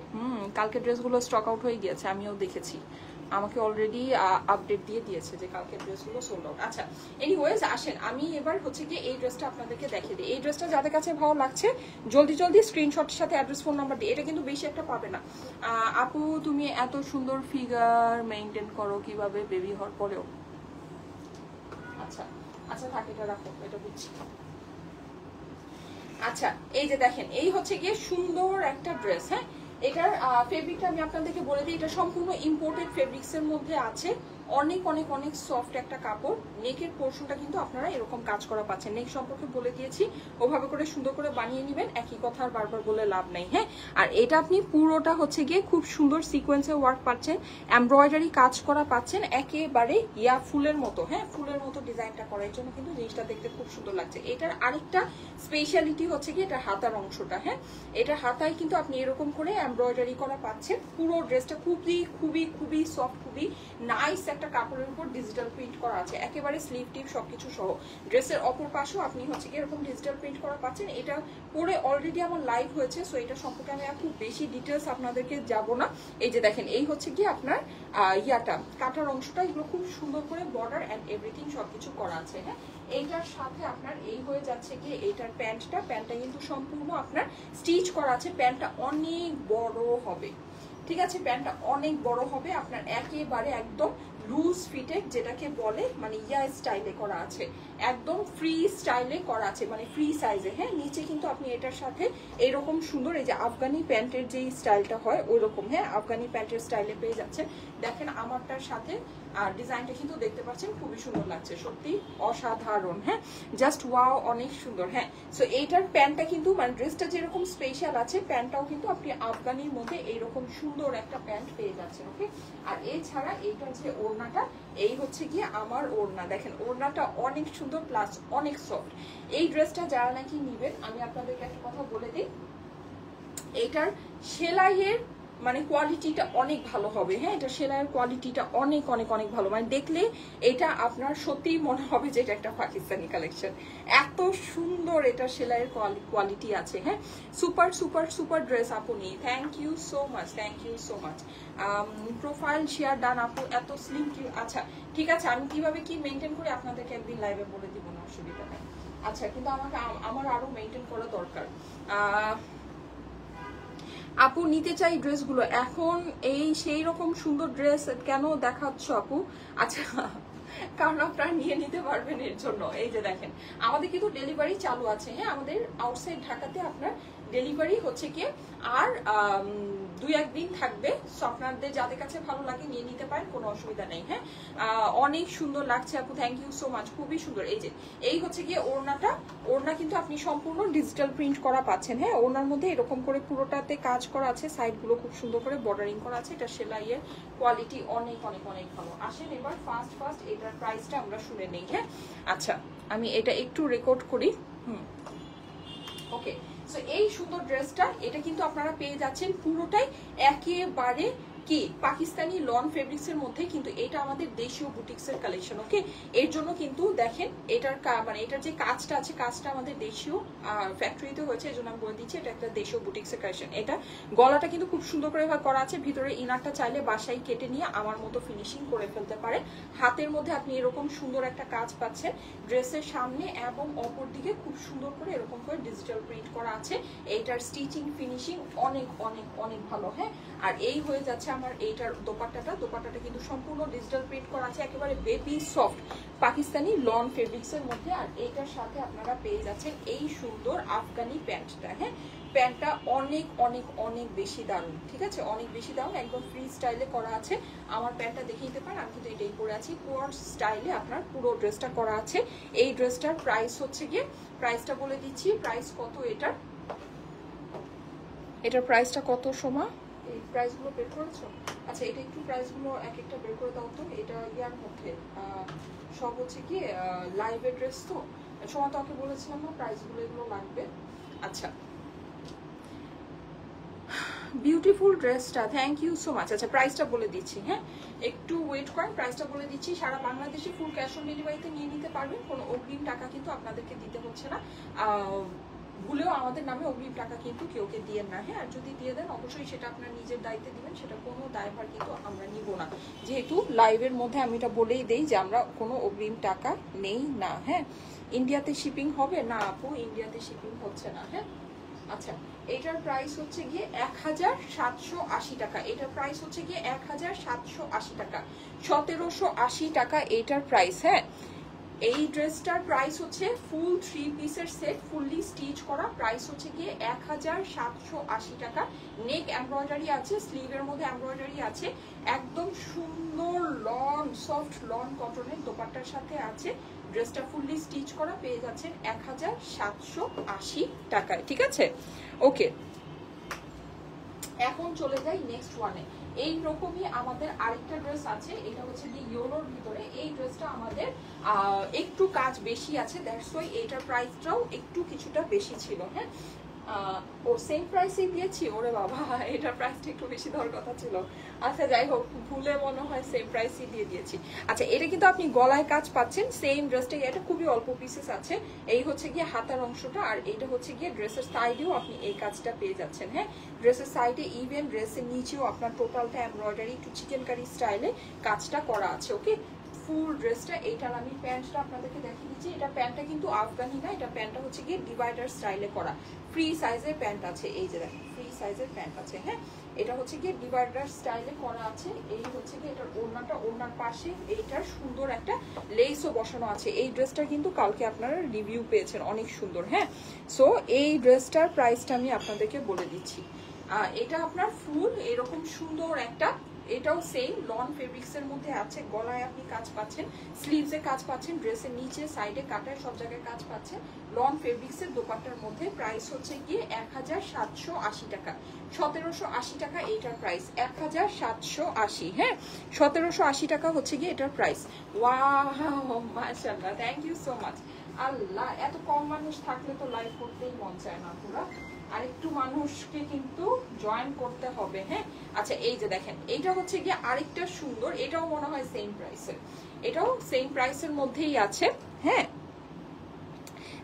কালকে ড্রেসগুলো স্টক আউট হয়ে গিয়েছে, আমিও দেখেছি, আমাকে অলরেডি আপডেট দিয়ে দিয়েছে যে কালকে ড্রেসগুলো সোল্ড আউট। আচ্ছা এনিওয়েজ আসেন আমি এবার হচ্ছে গিয়ে এই ড্রেসটা আপনাদেরকে দেখিয়ে দিই। এই ড্রেসটা যাদের কাছে ভালো লাগছে জলদি জলদি স্ক্রিনশটের সাথে অ্যাড্রেস ফোন নাম্বার দিই। এটা কিন্তু বেশি একটা পাবে না। আপু তুমি এত সুন্দর ফিগার মেইনটেইন করো কিভাবে বেবি হওয়ার পরেও? আচ্ছা আচ্ছা থাক এটা রাখো, এটা বুঝছি। আচ্ছা এই যে দেখেন এই হচ্ছে গিয়ে সুন্দর একটা ড্রেস। হ্যাঁ এটার ফেব্রিকটা আমি আপনাদেরকে বলে দিই, এটা সম্পূর্ণ ইম্পোর্টেড ফেব্রিক্সের মধ্যে আছে, অনেক অনেক অনেক সফট একটা কাপড়। নেকের পোর্শনটা কিন্তু আপনারা এরকম কাজ করা পাচ্ছেন, নেক সম্পর্কে বলে দিয়েছি, ওভাবে করে সুন্দর করে বানিয়ে নেবেন, একই কথা আর বারবার বলে লাভ নেই। হ্যাঁ আর এটা আপনি পুরোটা হচ্ছে গিয়ে খুব সুন্দর সিকোয়েন্সে ওয়ার্ক পাচ্ছেন, এমব্রয়ডারি কাজ করা পাচ্ছেন, একেবারে ইয়া ফুলের মতো, হ্যাঁ ফুলের মতো ডিজাইনটা করার জন্য কিন্তু জিনিসটা দেখতে খুব সুন্দর লাগছে। এটার আরেকটা স্পেশালিটি হচ্ছে কি এটা হাতার অংশটা। হ্যাঁ এটা হাতায় কিন্তু আপনি এরকম করে এমব্রয়ডারি করা পাচ্ছেন। পুরো ড্রেসটা খুবই খুবই খুবই সফট, খুবই নাইস একটা কাপড়ের উপর ডিজিটাল প্রিন্ট করা আছে, একেবারে স্লিভ টিপ সবকিছু সহ। ড্রেসের অপর পাশেও আপনি হচ্ছে কি এরকম ডিজিটাল প্রিন্ট করা পাচ্ছেন। এটা পরে অলরেডি আমার লাইভ হয়েছে, সো এটা সম্পর্কে আমি খুব বেশি ডিটেলস আপনাদেরকে যাব না। এই যে দেখেন এই হচ্ছে কি আপনার ইয়াটা কাটার অংশটা, এগুলো খুব সুন্দর করে বর্ডার এন্ড এভরিথিং সবকিছু করা আছে। হ্যাঁ এইটার সাথে আপনার এই হয়ে যাচ্ছে কি এইটার প্যান্টটা কিন্তু সম্পূর্ণ আপনার স্টিচ করা আছে, প্যান্টটা অনেক বড় হবে, ঠিক আছে প্যান্টটা অনেক বড় হবে আপনার, একেবারে একদম লুজ ফিটেড যেটাকে বলে, মানে ইয়া স্টাইলে করা আছে, একদম ফ্রি স্টাইলে করা আছে, মানে ফ্রি সাইজে। হ্যাঁ নিচে কিন্তু আপনি এটার সাথে এরকম সুন্দর এই যে আফগানি প্যান্টের যে স্টাইলটা হয় ওই রকম, হ্যাঁ আফগানি প্যান্টের স্টাইলে পেয়ে যাচ্ছেন। দেখেন আমারটার সাথে আর ডিজাইনটা কিন্তু দেখতে পাচ্ছেন খুবই সুন্দর লাগছে, সত্যি অসাধারণ। হ্যাঁ জাস্ট ওয়াও অনেক সুন্দর। হ্যাঁ সো এইটার প্যান্টটা কিন্তু মানে ড্রেসটা যেরকম স্পেশাল আছে প্যান্টটাও কিন্তু আপনি আফগানির মধ্যে এইরকম সুন্দর একটা প্যান্ট পেয়ে যাচ্ছেন। ওকে আর এছাড়া এইটার যে ওড়নাটা, এই হচ্ছে গিয়ে আমার ওড়না, দেখেন ওড়নাটা অনেক সুন্দর প্লাস অনেক সফট। এই ড্রেসটা যারা নাকি নিবেন আমি আপনাদেরকে একটা কথা বলে দিই, এইটার সেলাইয়ের মানে কোয়ালিটিটা অনেক ভালো হবে। হ্যাঁ এটা সেলাইয়ের কোয়ালিটিটা অনেক অনেক অনেক ভালো, মানে দেখলে এটা আপনার সত্যিই মনে হবে যে এটা একটা পাকিস্তানি কালেকশন, এত সুন্দর এটা সেলাইয়ের কোয়ালিটি আছে। হ্যাঁ সুপার সুপার সুপার ড্রেস আপনি, thank you so much, thank you so much. Profile share done আপু, এত স্লিম কি? আচ্ছা ঠিক আছে আমি কিভাবে কি মেনটেন করি আপনাদেরকে একদিন লাইভে বলে দিব না, অসুবিধা নেই। আচ্ছা কিন্তু আমার আরো মেনটেন করা দরকার। আপু নিতে চাই ড্রেসগুলো, এখন এই সেই রকম সুন্দর ড্রেস কেন দেখাচ্ছ আপু? আচ্ছা কারণ আপনারা নিয়ে নিতে পারবেন এর জন্য। এই যে দেখেন আমাদের কিন্তু ডেলিভারি চালু আছে। হ্যাঁ আমাদের আউটসাইড ঢাকাতে আপনার ডেলিভারি হচ্ছে কি আর 2-1 দিন থাকবে, সো আপনাদের যাদের কাছে ভালো লাগে নিয়ে নিতে পারেন, কোনো অসুবিধা নেই। হ্যাঁ অনেক সুন্দর লাগছে আপু, থ্যাংক ইউ সো মাচ, খুবই সুন্দর। এই যে এই হচ্ছে গিয়ে ওড়নাটা, ওড়না কিন্তু আপনি সম্পূর্ণ ডিজিটাল প্রিন্ট করা পাচ্ছেন। হ্যাঁ ওড়নার মধ্যে এরকম করে পুরোটাতে কাজ করা আছে, সাইডগুলো খুব সুন্দর করে বর্ডারিং করা আছে, এটা সেলাইয়ের কোয়ালিটি অনেক অনেক অনেক ভালো। আসেন এবার ফার্স্ট এটার প্রাইসটা আমরা শুনে নেই। হ্যাঁ আচ্ছা আমি এটা একটু রেকর্ড করি। ওকে সো এই সুন্দর ড্রেসটা এটা কিন্তু আপনারা পেয়ে যাচ্ছেন পুরোটাই একেবারে কি পাকিস্তানি লন ফেব্রিক্স এর মধ্যে, কিন্তু এটা আমাদের দেশীয় বুটিক্স এর কালেকশন। ওকে এর জন্য কিন্তু দেখেন এটার মানে এটার যে কাজটা আছে কাজটা আমাদের দেশীয় ফ্যাক্টরিতে হয়েছে, এর জন্য আমি বলে দিচ্ছি এটা একটা দেশীয় বুটিক্স এর কালেকশন। এটা গলাটা কিন্তু খুব সুন্দর করে করা আছে, ভিতরে ইনারটা চাইলে বাসায় কেটে নিয়ে আমার মতো ফিনিশিং করে ফেলতে পারেন। হাতের মধ্যে আপনি এরকম সুন্দর একটা কাজ পাচ্ছেন, ড্রেসের সামনে এবং অপর দিকে খুব সুন্দর করে এরকম করে ডিজিটাল প্রিন্ট করা আছে। এইটার স্টিচিং ফিনিশিং অনেক অনেক অনেক ভালো। হ্যাঁ আর এই হয়ে যাচ্ছে আমার এইটার দোপাট্টাটা কিন্তু সম্পূর্ণ ডিজিটাল প্রিন্ট করা আছে, একেবারে baby soft Pakistani lawn fabrics এর মধ্যে। আর এইটার সাথে আপনারা পেয়ে যাচ্ছেন এই সুন্দর আফগানি প্যান্টটা। হ্যাঁ প্যান্টটা অনেক অনেক অনেক বেশি দারুণ, ঠিক আছে অনেক বেশি দারুণ, একদম ফ্রি স্টাইলে করা আছে। আমার প্যান্টটা দেখে নিতে পারেন, আমি কিন্তু এটাই পরে আছি, কোয়ার স্টাইলে আপনার পুরো ড্রেসটা করা আছে। এই ড্রেসটার প্রাইস হচ্ছে গিয়ে, প্রাইসটা বলে দিচ্ছি প্রাইস কত, এটার প্রাইসটা কত সোমা? এই প্রাইসগুলো বের করেছো? আচ্ছা এটা একটু প্রাইসগুলো এক একটা বের করে দাও তো। এটা ইয়ার মধ্যে সব হচ্ছে কি লাইভের ড্রেস তো, সময় তো ওকে বলেছিলাম না প্রাইসগুলো এগুলো লাগবে। আচ্ছা বিউটিফুল ড্রেসটা, থ্যাংক ইউ সো মাচ। আচ্ছা প্রাইসটা বলে দিচ্ছি, হ্যাঁ একটু ওয়েট করেন, প্রাইসটা বলে দিচ্ছি। সারা বাংলাদেশে ফুল ক্যাশ অন ডেলিভারিতে নিয়ে নিতে পারবেন, কোনো অগ্রিম টাকা কিন্তু আপনাদেরকে দিতে হচ্ছে না। ভুলেও আমাদের নামে অগ্রিম টাকা কিন্তু কেউকে দিয়ে না, হ্যাঁ আর যদি দিয়ে দেন অবশ্যই সেটা আপনার নিজের দায়িত্বে দিবেন, সেটা কোনো দায়ভার কিন্তু আমরা নিব না। যেহেতু লাইভের মধ্যে আমি এটা বলেই দেই যে আমরা কোনো অগ্রিম টাকা নেই না। হ্যাঁ ইন্ডিয়াতে শিপিং হবে না আপু, ইন্ডিয়াতে শিপিং হচ্ছে না। হ্যাঁ আচ্ছা এটার প্রাইস হচ্ছে গিয়ে 1780 টাকা, এটার প্রাইস হচ্ছে গিয়ে 1780 টাকা, 1780 টাকা এটার প্রাইস। হ্যাঁ এই ড্রেসটার প্রাইস হচ্ছে ফুল 3 পিসের সেট, ফুললি স্টিচ করা, প্রাইস হচ্ছে গিয়ে 1780 টাকা। নেক এমব্রয়ডারি আছে, স্লিভের মধ্যে এমব্রয়ডারি আছে, একদম সুন্দর লন সফট লন কটনের দোপাট্টার সাথে আছে। ড্রেসটা ফুললি স্টিচ করা, পেয়ে যাচ্ছেন 1780 টাকায়, ঠিক আছে ওকে। এখন চলে যাই নেক্সট ওয়ানে। এই রকমই আমাদের আরেকটা ড্রেস আছে, এটা হচ্ছে কি ইয়েলোর ভিতরে। এই ড্রেসটা আমাদের একটু কাজ বেশি আছে, দ্যাটস ওয়াই এটার প্রাইসটাও একটু কিছুটা বেশি ছিল। হ্যাঁ ও সেম প্রাইসই দিয়েছি, ওরে বাবা এটার প্রাইসটা একটু বেশি দেওয়ার কথা ছিল। আচ্ছা যাই হোক ভুলে মনে হয় সেম প্রাইসই দিয়ে দিয়েছি। আচ্ছা এটা কিন্তু আপনি গলায় কাজ পাচ্ছেন সেম ড্রেসটা, এটা খুবই অল্প পিসেস আছে। এই হচ্ছে গিয়ে হাতার অংশটা, আর এটা হচ্ছে গিয়ে ড্রেসের সাইডেও আপনি এই কাজটা পেয়ে যাচ্ছেন। হ্যাঁ ড্রেসের সাইডে ইভেন ড্রেসের নিচেও আপনার টোটালটা এমব্রয়ডারি একটু চিকেন কারি স্টাইলে কাজটা করা আছে। ওকে ফুল ড্রেসটা, এইটার আমি প্যান্টটা আপনাদেরকে দেখিয়ে দিচ্ছি। এটা প্যান্টটা কিন্তু আফগানি না, এটা প্যান্টটা হচ্ছে গিয়ে ডিভাইডার স্টাইলে করা, ফ্রি সাইজের প্যান্ট আছে। এই যে দেখেন ফ্রি সাইজের প্যান্ট আছে। হ্যাঁ এটা হচ্ছে গিয়ে ডিভাইডার স্টাইলে করা আছে। এই হচ্ছে গিয়ে এটার ওড়নাটা, ওড়নার পাশে এইটার সুন্দর একটা লেসও বসানো আছে। এই ড্রেসটা কিন্তু কালকে আপনারা রিভিউ পেয়েছেন, অনেক সুন্দর। হ্যাঁ সো এই ড্রেসটার প্রাইসটা আমি আপনাদেরকে বলে দিচ্ছি। এটা আপনার ফুল এরকম সুন্দর একটা, এটাও সেম লন ফেব্রিক্স এর মধ্যে আছে। গলায় আপনি কাজ পাচ্ছেন, স্লিভসে কাজ পাচ্ছেন, ড্রেসের নিচে সাইডে কাটায় সব জায়গায় কাজ পাচ্ছেন। লন ফেব্রিক্স এর দোপাট্টার মধ্যে প্রাইস হচ্ছে গিয়ে 1780 টাকা, 1780 টাকা এটার প্রাইস, 1780। হ্যাঁ 1780 টাকা হচ্ছে গিয়ে এটার প্রাইস। ওয়াও মাশাআল্লাহ, থ্যাংক ইউ সো মাচ। আল্লাহ এত কম মানুষ থাকলে তো লাইভ করতেই মন চায় না পুরা, আরেকটু মানুষকে কিন্তু জয়েন করতে হবে। হ্যাঁ আচ্ছা এই যে দেখেন এইটা হচ্ছে গিয়ে আরেকটা সুন্দর, এটাও মনে হয় সেম প্রাইসের, এটাও সেম প্রাইসের মধ্যেই আছে। হ্যাঁ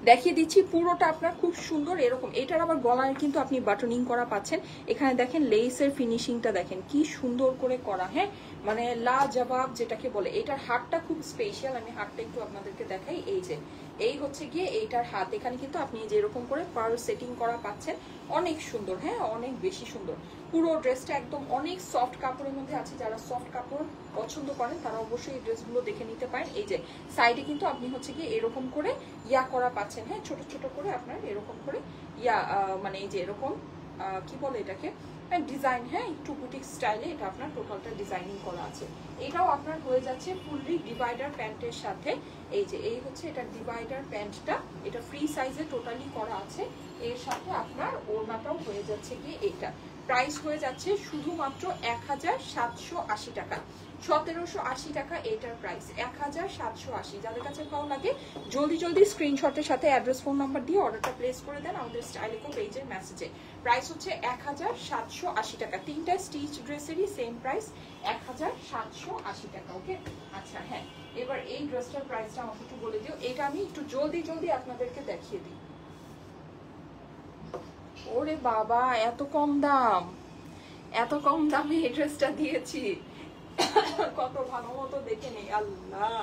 দেখিয়ে দিচ্ছি পুরোটা আপনার খুব সুন্দর এরকম। এটার আবার গলায় কিন্তু আপনি বাটনিং করা পাচ্ছেন। এখানে দেখেন লেসের ফিনিশিংটা দেখেন কি সুন্দর করে করা। হ্যাঁ মানে লাজবাব যেটাকে বলে। এটার হাতটা খুব স্পেশাল, আমি হাতটা একটু আপনাদেরকে দেখাই। এই যে এই হচ্ছে গিয়ে এইটার হাত, এখানে কিন্তু আপনি যেরকম করে পার্ল সেটিং করা পাচ্ছেন, অনেক সুন্দর। হ্যাঁ অনেক বেশি সুন্দর। পুরো ড্রেসটা একদম অনেক সফট কাপড়ের মধ্যে আছে, যারা সফট কাপড় পছন্দ করেন তারা অবশ্যই এই ড্রেসগুলো দেখে নিতে পারেন। এই যে সাইডে কিন্তু আপনি হচ্ছে গিয়ে এরকম করে ইয়া করা পাচ্ছেন। হ্যাঁ ছোট ছোট করে আপনার এরকম করে ইয়া মানে এই যে এরকম কি বলে এটাকে ডিজাইন। হ্যাঁ একটু বুটিক স্টাইলে এটা আপনার টোটালটা ডিজাইনিং করা আছে। এটাও আপনার হয়ে যাচ্ছে ফুললি ডিভাইডার প্যান্টের সাথে। এই যে এই হচ্ছে এটা ডিভাইডার প্যান্টটা, এটা ফ্রি সাইজে টোটালি করা আছে। এর সাথে আপনার ওড়নাটাও হয়ে যাচ্ছে গিয়ে এটা। প্রাইস হয়ে যাচ্ছে শুধুমাত্র 1780 টাকা, 1780 টাকা এটার প্রাইস, 1780। যাদের কাছে ভালো লাগে জলদি জলদি স্ক্রিনশটের সাথে অ্যাড্রেস ফোন নাম্বার দিয়ে অর্ডারটা প্লেস করে দেন আমাদের স্টাইলিকো পেজের মেসেজে। প্রাইস হচ্ছে 1780 টাকা। তিনটা স্টিচ ড্রেসেরই সেম প্রাইস 1780 টাকা। ওকে আচ্ছা হ্যাঁ এবার এই ড্রেসটার প্রাইসটা আমাকে একটু বলে দিও। এটা আমি একটু জলদি জলদি আপনাদেরকে দেখিয়ে দিই। ওরে বাবা এত কম দাম, এত কম দামে এই ড্রেসটা দিয়েছি, কত ভালো মতো দেখে নেই। আল্লাহ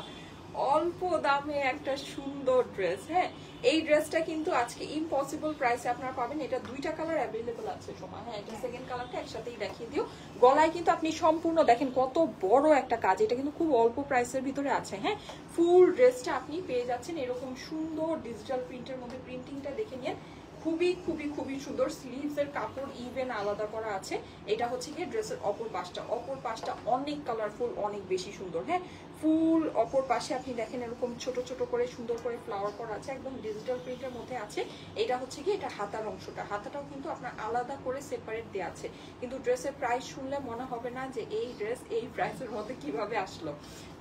অল্প দামে একটা সুন্দর ড্রেস। হ্যাঁ এই ড্রেসটা কিন্তু আজকে ইম্পসিবল প্রাইসে আপনারা পাবেন। এটা দুইটা কালার অ্যাভেলেবল আছে সময়। হ্যাঁ এটা সেকেন্ড কালারটা একসাথেই দেখিয়ে দিও। গলায় কিন্তু আপনি সম্পূর্ণ দেখেন কত বড় একটা কাজ, এটা কিন্তু খুব অল্প প্রাইসের ভিতরে আছে। হ্যাঁ ফুল ড্রেসটা আপনি পেয়ে যাচ্ছেন এরকম সুন্দর ডিজিটাল প্রিন্টের মধ্যে। প্রিন্টিংটা দেখে নিন, খুবই খুবই খুবই সুন্দর। স্লিভস এর কাপড় ইভেন আলাদা করা আছে। এটা হচ্ছে গিয়ে ড্রেসের অপর পাশটা, অপর পাশটা অনেক কালারফুল, অনেক বেশি সুন্দর। হ্যাঁ ফুল অপর পাশে আপনি দেখেন এরকম ছোট ছোট করে সুন্দর করে ফ্লাওয়ার করা আছে, একদম ডিজিটাল প্রিন্টের মধ্যে আছে। এটা হচ্ছে কি এটা হাতার অংশটা, হাতাটাও কিন্তু আপনার আলাদা করে সেপারেট দেওয়া আছে। কিন্তু ড্রেসের প্রাইস শুনলে মনে হবে না যে এই ড্রেস এই প্রাইসের মধ্যে কিভাবে আসলো।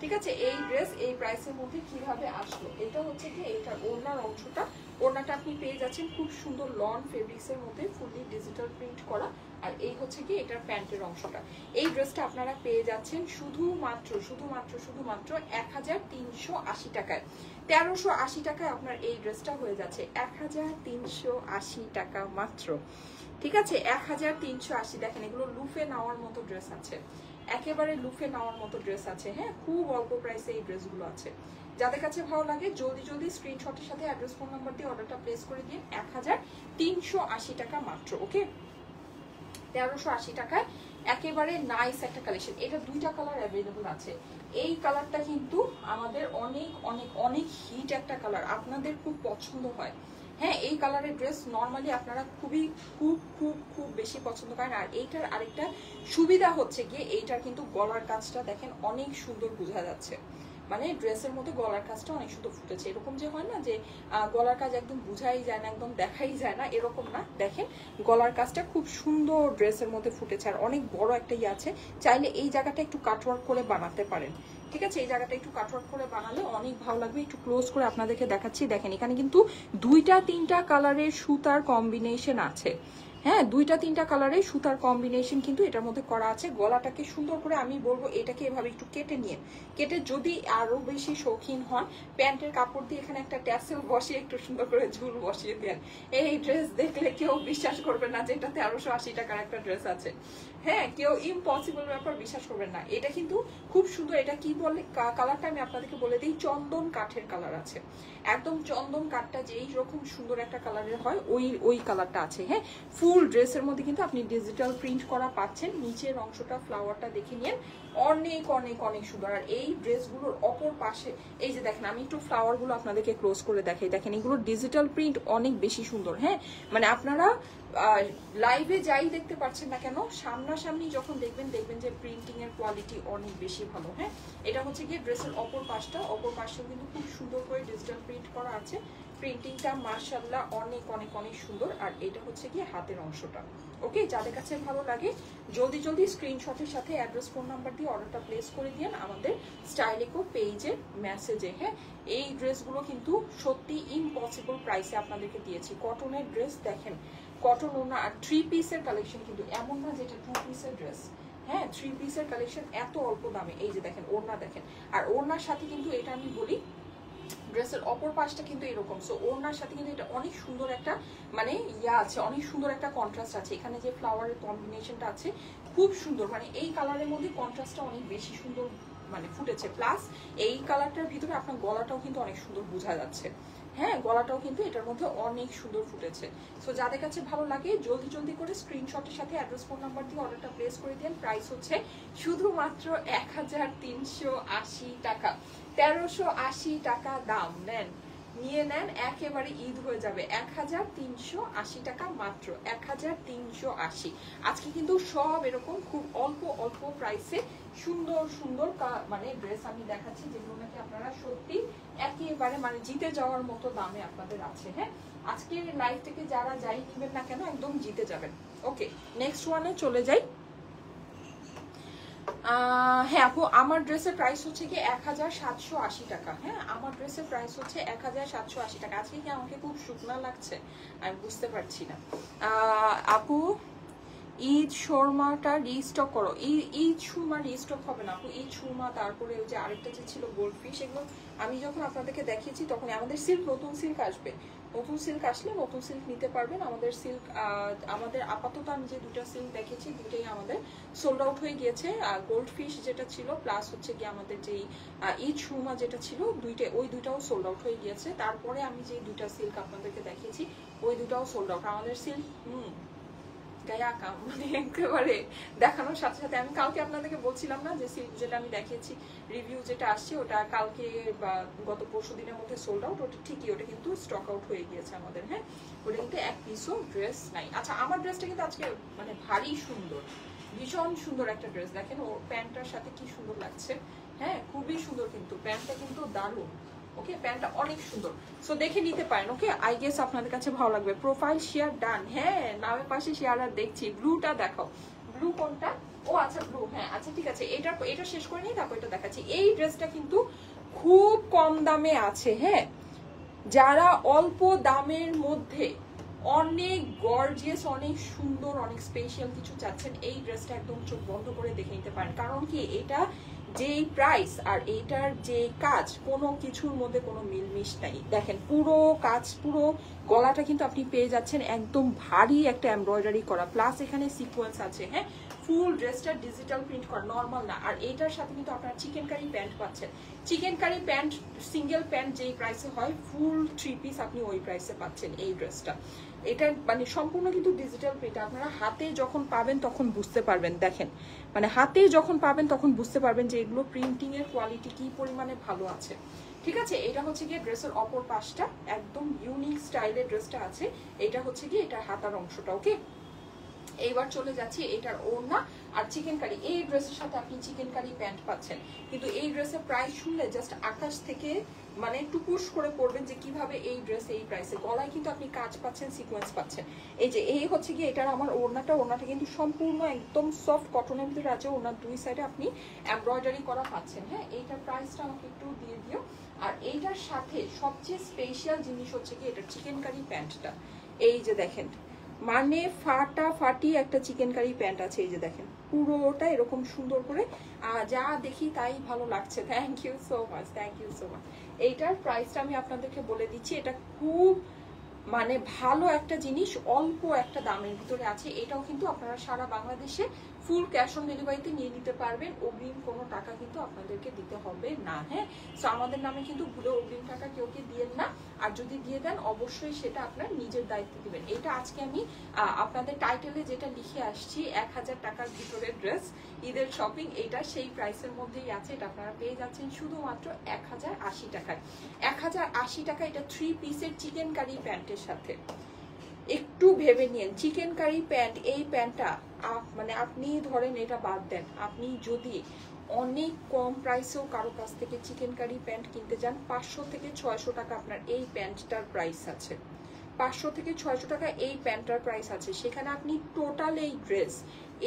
ঠিক আছে, এই ড্রেস এই প্রাইসের মধ্যে কিভাবে আসলো। এটা হচ্ছে কি এটার ওড়নার অংশটা, ওড়নাটা আপনি পেয়ে যাচ্ছেন খুব সুন্দর লন ফেব্রিক্সের মধ্যে ফুললি ডিজিটাল প্রিন্ট করা। আর এই হচ্ছে কি এটার প্যান্টের অংশটা। এই ড্রেসটা আপনারা পেয়ে যাচ্ছেন শুধুমাত্র 1380 টাকায়। 1380 টাকায় আপনার এই ড্রেসটা হয়ে যাচ্ছে 1380 টাকা মাত্র। ঠিক আছে, 1380। দেখেন এগুলো লুফে নেওয়ার মতো ড্রেস আছে, একেবারে লুফে নেওয়ার মতো ড্রেস আছে। হ্যাঁ, খুব অল্প প্রাইসে এই ড্রেসগুলো আছে। যাদের কাছে ভালো লাগে জলদি জলদি স্ক্রিনশটের সাথে অ্যাড্রেস ফোন নাম্বার দিয়ে অর্ডারটা প্লেস করে দিন। 1380 টাকা মাত্র। ওকে, 1380 টাকায় একেবারে নাইস একটা কালেকশন। এটা দুইটা কালার অ্যাভেলেবল আছে। এই কালারটা কিন্তু আমাদের অনেক অনেক অনেক হিট একটা কালার, আপনাদের খুব পছন্দ হয়। হ্যাঁ, এই কালারের ড্রেস নর্মালি আপনারা খুবই খুব খুব খুব বেশি পছন্দ করেন। আর এইটার আরেকটা সুবিধা হচ্ছে গিয়ে এইটার কিন্তু গলার কাজটা দেখেন অনেক সুন্দর বোঝা যাচ্ছে, মানে ড্রেসের মধ্যে গলার কাজটা অনেক সুন্দর ফুটেছে। এরকম যে হয় না যে গলার কাজ একদম বুঝাই যায় না, একদম দেখাই যায় না, এরকম না। দেখেন গলার কাজটা খুব সুন্দর ড্রেসের মধ্যে ফুটেছে। আর অনেক বড় একটা ইয়ে আছে, চাইলে এই জায়গাটা একটু কাটওয়ার্ক করে বানাতে পারেন। ঠিক আছে, এই জায়গাটা একটু কাটওয়ার্ক করে বানালে অনেক ভালো লাগবে। একটু ক্লোজ করে আপনাদেরকে দেখাচ্ছি। দেখেন এখানে কিন্তু দুইটা তিনটা কালারের সুতার কম্বিনেশন আছে। হ্যাঁ, দুইটা তিনটা কালারের সুতার কম্বিনেশন কিন্তু এটার মধ্যে করা আছে। গলাটাকে সুন্দর করে আমি বলবো এটাকে এভাবে একটু কেটে নিয়ে, কেটে যদি আরো বেশি শৌখিন হন প্যান্টের কাপড় দিয়ে এখানে একটা ট্যাসেল বসিয়ে একটু সুন্দর করে ঝুল বসিয়ে দেন। এই ড্রেস দেখলে কেউ বিশ্বাস করবে না যে এটা 1380 টাকার একটা ড্রেস আছে। হ্যাঁ, কেউ ইম্পসিবল ব্যাপার বিশ্বাস করবেন না। এটা কিন্তু খুব সুন্দর। এটা কি বলে কালারটা আমি আপনাদেরকে বলে দিই, চন্দন কাঠের কালার আছে, একদম চন্দন কাঠটা যেই রকম সুন্দর একটা কালারের হয় ওই কালারটা আছে। হ্যাঁ, ফুল ড্রেসের মধ্যে কিন্তু আপনি ডিজিটাল প্রিন্ট করা পাচ্ছেন। নিচের অংশটা ফ্লাওয়ারটা দেখে নিন, অনেক অনেক অনেক সুন্দর। আর এই ড্রেসগুলোর অপর পাশে এই যে দেখেন, আমি একটু ফ্লাওয়ারগুলো আপনাদেরকে ক্লোজ করে দেখাই। দেখেন এগুলো ডিজিটাল প্রিন্ট অনেক বেশি সুন্দর। হ্যাঁ, মানে আপনারা লাইভে যাই দেখতে পাচ্ছেন না কেন, সামনাসামনি যখন দেখবেন দেখবেন যে প্রিন্টিং এর কোয়ালিটি অনেক বেশি ভালো। হ্যাঁ, এটা হচ্ছে গিয়ে ড্রেসের অপর পাশটাও কিন্তু খুব সুন্দর করে ডিজিটাল প্রিন্ট করা আছে। প্রিন্টিংটা মাশাআল্লাহ অনেক অনেক অনেক সুন্দর। আর এটা হচ্ছে গিয়ে হাতের অংশটা। ওকে, যাদের কাছে ভালো লাগে জলদি জলদি স্ক্রিনশটের সাথে অ্যাড্রেস ফোন নাম্বার দিয়ে অর্ডারটা প্লেস করে দিন আমাদের স্টাইলিকো পেজের মেসেজে। হ্যাঁ, এই ড্রেসগুলো কিন্তু সত্যি ইম্পসিবল প্রাইসে আপনাদেরকে দিয়েছি। কটনের ড্রেস দেখেন, কটন ওনা আর 3 পিসের কালেকশন, কিন্তু এমন না যেটা 2 পিসের ড্রেস। হ্যাঁ, 3 পিসের কালেকশন এত অল্প দামে। এই যে দেখেন ওড়না দেখেন, আর ওড়নার সাথে কিন্তু এটা আমি বলি ড্রেসের অপর পাশটা কিন্তু এরকম। সো ওড়নার সাথে কিন্তু এটা অনেক সুন্দর একটা মানে ইয়া আছে, অনেক সুন্দর একটা কন্ট্রাস্ট আছে। এখানে যে ফ্লাওয়ারের কম্বিনেশনটা আছে খুব সুন্দর, মানে এই কালারের মধ্যে কন্ট্রাস্টটা অনেক বেশি সুন্দর মানে ফুটেছে। প্লাস এই কালারটার ভিতরে আপনার গলাটাও কিন্তু অনেক সুন্দর বোঝা যাচ্ছে। হ্যাঁ, গলাটাও কিন্তু এটার মধ্যে অনেক সুন্দর ফুটেছে। সো যাদের কাছে ভালো লাগে জলদি জলদি করে স্ক্রিনশটের সাথে অ্যাড্রেস ফোন নাম্বার দিয়ে অর্ডারটা প্লেস করে দেন। প্রাইস হচ্ছে শুধুমাত্র 1380 টাকা। 1380 টাকা দাম, নেন নিয়ে নেন, একেবারে ঈদ হয়ে যাবে। 1380 টাকা মাত্র, 1380। আজকে কিন্তু সব এরকম খুব অল্প অল্প প্রাইসে সুন্দর সুন্দর মানে ড্রেস আমি দেখাচ্ছি, যেগুলো নাকি আপনারা সত্যি একেবারে মানে জিতে যাওয়ার মতো দামে আপনাদের আছে। হ্যাঁ, আজকের লাইভ থেকে যারা যাই নিবেন না কেন একদম জিতে যাবেন। ওকে, নেক্সট ওয়ানে চলে যাই। হ্যাঁ আপু, আমার ড্রেসের প্রাইস হচ্ছে কি 1780 টাকা। হ্যাঁ, আমার ড্রেসের প্রাইস হচ্ছে 1780 টাকা। আজকে কি আমাকে খুব শুকনা লাগছে আমি বুঝতে পারছি না। আপু ঈদ শর্মাটা রিস্টক করো। ঈদ সুরমা রিস্টক হবে না আপু। ঈদ সুরমা, তারপরে ওই যে আরেকটা যে ছিল গোল্ডফিশ, এগুলো আমি যখন আপনাদেরকে দেখিয়েছি তখন আমাদের সিল্ক, নতুন সিল্ক আসবে। নতুন সিল্ক আসলে নতুন সিল্ক নিতে পারবেন। আমাদের সিল্ক আমাদের আপাতত আমি যে দুটো সিল্ক দেখেছি দুটোই আমাদের সোল্ড আউট হয়ে গিয়েছে। গোল্ডফিশ যেটা ছিল প্লাস হচ্ছে কি আমাদের যেই ঈদ সুরমা যেটা ছিল ওই দুটাও সোল্ড আউট হয়ে গিয়েছে। তারপরে আমি যে দুটা সিল্ক আপনাদেরকে দেখিয়েছি ওই দুটাও সোল্ড আউট। আমাদের সিল্ক মানে একেবারে দেখানোর সাথে সাথে আমি কালকে আপনাদেরকে বলছিলাম না যে সিল্ক যেটা আমি দেখিয়েছি রিভিউ যেটা আসছে ওটা কালকে বা গত পরশু দিনের মধ্যে সোল্ড আউট। ওটা ঠিকই, ওটা কিন্তু স্টক আউট হয়ে গিয়েছে আমাদের। হ্যাঁ, ওটা কিন্তু এক পিসও ড্রেস নাই। আচ্ছা, আমার ড্রেসটা কিন্তু আজকে মানে ভারী সুন্দর, ভীষণ সুন্দর একটা ড্রেস। দেখেন ও প্যান্টটার সাথে কি সুন্দর লাগছে, হ্যাঁ খুবই সুন্দর, কিন্তু প্যান্টটা কিন্তু দারুণ। ওকে, প্যান্টটা অনেক সুন্দর, সো দেখে নিতে পারেন। ওকে, আই গেস আপনাদের কাছে ভালো লাগবে। প্রোফাইল শেয়ার ডান, হ্যাঁ নামের পাশে শেয়ার আর দেখছি। ব্লুটা দেখাও, ব্লু কোনটা? ও আচ্ছা ব্লু, হ্যাঁ আচ্ছা ঠিক আছে, এটা শেষ করে নিই তারপর এটা দেখাচ্ছি। এই ড্রেসটা কিন্তু খুব কম দামে আছে। হ্যাঁ, যারা অল্প দামের মধ্যে অনেক গর্জিয়াস, অনেক সুন্দর, অনেক স্পেশাল কিছু চাচ্ছেন, এই ড্রেসটা একদম চোখ বন্ধ করে দেখে নিতে পারেন। কারণ কি, এটা যেই প্রাইস আর এইটার যে কাজ, কোনো কিছুর মধ্যে কোনো মিলমিশ নাই। দেখেন পুরো কাজ, পুরো গলাটা কিন্তু আপনি পেয়ে যাচ্ছেন একদম ভারী একটা এমব্রয়ডারি করা, প্লাস এখানে সিকোয়েন্স আছে। হ্যাঁ, ফুল ড্রেসটা ডিজিটাল প্রিন্ট করা, নর্মাল না। আর এইটার সাথে কিন্তু আপনারা চিকেন কারি প্যান্ট পাচ্ছেন। Chikankari pant, single pant যেই প্রাইসে হয়, ফুল 3 পিস আপনি ওই প্রাইসে পাচ্ছেন এই ড্রেসটা। এটা মানে সম্পূর্ণ কিন্তু ডিজিটাল প্রিন্ট। আপনারা হাতে যখন পাবেন তখন বুঝতে পারবেন। দেখেন মানে হাতে যখন পাবেন তখন বুঝতে পারবেন যে এগুলো প্রিন্টিং এর কোয়ালিটি কি পরিমাণে ভালো আছে। ঠিক আছে, এটা হচ্ছে গিয়ে ড্রেসের অপর পাশটা, একদম ইউনিক স্টাইলের ড্রেসটা আছে। এটা হচ্ছে গিয়ে এটার হাতার অংশটা। ওকে, এইবার চলে যাচ্ছি এটার ওড়না আর চিকেন কারি। এই ড্রেসের সাথে আপনি চিকেন কারি প্যান্ট পাচ্ছেন, কিন্তু এই ড্রেসের প্রাইস শুনলে জাস্ট আকাশ থেকে মানে টুকুস করে পড়বেন যে কিভাবে এই ড্রেস এই প্রাইসে। গলায় কিন্তু আপনি কাজ পাচ্ছেন, সিকোয়েন্স পাচ্ছেন। এই যে এই হচ্ছে গিয়ে এটার আমার ওড়নাটা কিন্তু সম্পূর্ণ একদম সফট কটনের ভিতরে আছে। ওড়নার দুই সাইডে আপনি এমব্রয়ডারি করা পাচ্ছেন। হ্যাঁ, এইটার প্রাইসটা আমাকে একটু দিয়ে দিও। আর এইটার সাথে সবচেয়ে স্পেশাল জিনিস হচ্ছে কি এটার চিকেন কারি প্যান্টটা। এই যে দেখেন, মানে ফাটাফাটি একটা চিকেন কারি প্যান্ট আছে। এই যে দেখেন পুরোটা এরকম সুন্দর করে, যা দেখি তাই ভালো লাগছে। Thank you so much, thank you so much. এইটার প্রাইসটা আমি আপনাদেরকে বলে দিচ্ছি। এটা খুব মানে ভালো একটা জিনিস, অল্প একটা দামের ভিতরে আছে। এটাও কিন্তু আপনারা সারা বাংলাদেশে ফুল ক্যাশ অন ডেলিভারিতে নিয়ে নিতে পারবেন। অগ্রিম কোনো টাকা কিন্তু আপনাদেরকে দিতে হবে না। হ্যাঁ, সো আমাদের নামে কিন্তু ভুলে অগ্রিম টাকা কেউ দিয়েন না। আর যদি দিয়ে দেন অবশ্যই সেটা আপনার নিজের দায়িত্বে দিবেন। এটা আজকে আমি আপনাদের টাইটেলে যেটা লিখে আসছি 1000 টাকার ভিতরে ড্রেস ঈদের শপিং, এটা সেই প্রাইসের মধ্যেই আছে। এটা আপনারা পেয়ে যাচ্ছেন শুধুমাত্র 1080 টাকায়। 1080 টাকা এটা 3 পিসের চিকেন কারি প্যান্টের সাথে। একটু ভেবে নিন, চিকেন কারি প্যান্ট, এই প্যান্টটা মানে আপনি ধরেন এটা বাদ দেন, আপনি যদি অনেক কম প্রাইসেও কারো কাছ থেকে চিকেন কারি প্যান্ট কিনতে যান, 500 থেকে 600 টাকা আপনার এই প্যান্টটার প্রাইস আছে। 500 থেকে 600 টাকা এই প্যান্টটার প্রাইস আছে। সেখানে আপনি টোটাল এই ড্রেস,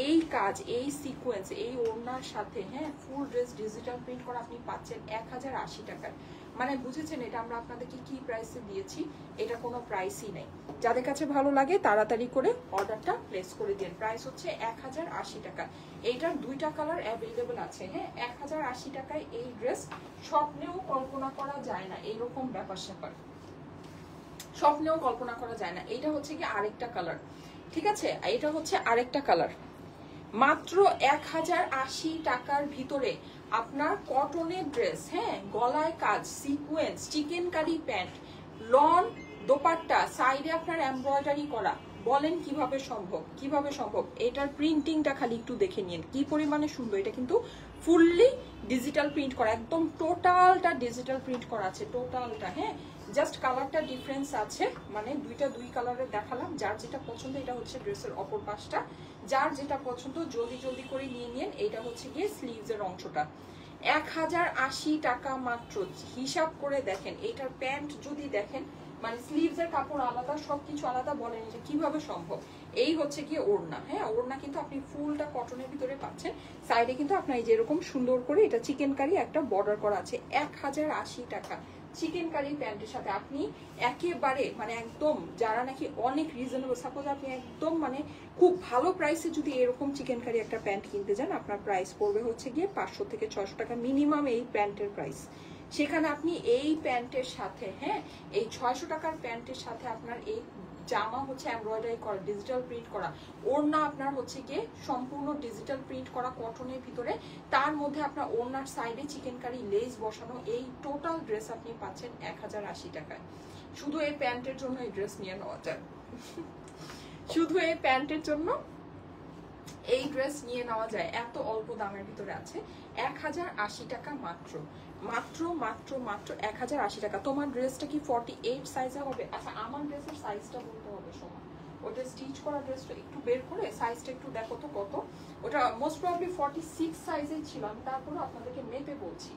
এই কাজ, এই সিকোয়েন্স, এই ওড়নার সাথে হ্যাঁ ফুল ড্রেস ডিজিটাল প্রিন্ট করা আপনি পাচ্ছেন 1080 টাকায়। মানে বুঝেছেন এটা আমরা আপনাদেরকে কি প্রাইসে দিয়েছি? এটা কোনো প্রাইসই নেই। যাদের কাছে ভালো লাগে তাড়াতাড়ি করে অর্ডারটা প্লেস করে দিন। প্রাইস হচ্ছে 1080 টাকা। এইটার দুইটা কালার অ্যাভেলেবেল আছে। হ্যাঁ, 1080 টাকায় এই ড্রেস স্বপ্নেও কল্পনা করা যায় না, এইরকম ব্যাপার স্যাপার স্বপ্নেও কল্পনা করা যায় না। এটা হচ্ছে কি আরেকটা কালার, ঠিক আছে, এটা হচ্ছে আরেকটা কালার। মাত্র 1080 টাকার ভিতরে আপনার কটনের ড্রেস, হ্যাঁ গলায় কাজ, sequence, chikankari pant, lawn dupatta, সাইডে আপনার এমব্রয়ডারি করা। বলেন কিভাবে সম্ভব, কিভাবে সম্ভব? এটার প্রিন্টিংটা খালি একটু দেখে নিন কি পরিমাণে সুন্দর। এটা কিন্তু ফুললি ডিজিটাল প্রিন্ট করা, একদম টোটালটা ডিজিটাল প্রিন্ট করা আছে, টোটালটা। হ্যাঁ, জাস্ট কালারটা ডিফারেন্স আছে, মানে দুই কালারের দেখালাম। যার যেটা পছন্দ, এটা হচ্ছে ড্রেসের অপর পাশটা, যার যেটা পছন্দ জলদি জলদি করে নিয়ে নিন। এটা হচ্ছে গিয়ে স্লিভসের অংশটা। 1080 টাকা মাত্র। হিসাব করে দেখেন, এটার প্যান্ট যদি দেখেন, মানে স্লিভসের কাপড় আলাদা, সবকিছু আলাদা। বলেন এটা কিভাবে সম্ভব? এই হচ্ছে গিয়ে ওড়না। হ্যাঁ, ওড়না কিন্তু আপনি ফুলটা কটনের ভিতরে পাচ্ছেন। সাইডে কিন্তু আপনার এই যেরকম সুন্দর করে এটা চিকেন কারি একটা বর্ডার করা আছে। 1080 টাকা চিকেন কারি প্যান্টের সাথে আপনি একেবারে মানে একদম, যারা নাকি অনেক রিজনেবল, সাপোজ আপনি একদম মানে খুব ভালো প্রাইসে যদি এরকম চিকেন কারি একটা প্যান্ট কিনতে যান, আপনার প্রাইস পড়বে হচ্ছে গিয়ে 500 থেকে 600 টাকা মিনিমাম এই প্যান্টের প্রাইস। সেখানে আপনি এই প্যান্টের সাথে, হ্যাঁ এই 600 টাকার প্যান্টের সাথে আপনার এই জামা হচ্ছে এমব্রয়ডারি করা, ডিজিটাল প্রিন্ট করা, ওড়না আপনার হচ্ছে গিয়ে সম্পূর্ণ ডিজিটাল প্রিন্ট করা কটনের ভিতরে, তার মধ্যে আপনার ওড়নার সাইডে চিকেন কারি লেস বসানো। এই টোটাল ড্রেস আপনি পাচ্ছেন 1080 টাকায়। শুধু এই প্যান্টের জন্য এই ড্রেস নিয়ে নেওয়া যায়, শুধু এই প্যান্টের জন্য এই ড্রেস নিয়ে নেওয়া যায়, এত অল্প দামের ভিতরে আছে। 1080 টাকা মাত্র, মাত্র মাত্র মাত্র 1080 টাকা। তোমার ড্রেসটা কি 48 সাইজে হবে? আচ্ছা, আমার ড্রেসের সাইজটা বলতে হবে। সময় ওটা স্টিচ করা ড্রেসটা একটু বের করে সাইজটা একটু দেখো তো কত। ওটা মোস্ট প্রবাবলি 46 সাইজের ছিল, আমি তারপরে আপনাদেরকে মেপে বলছি।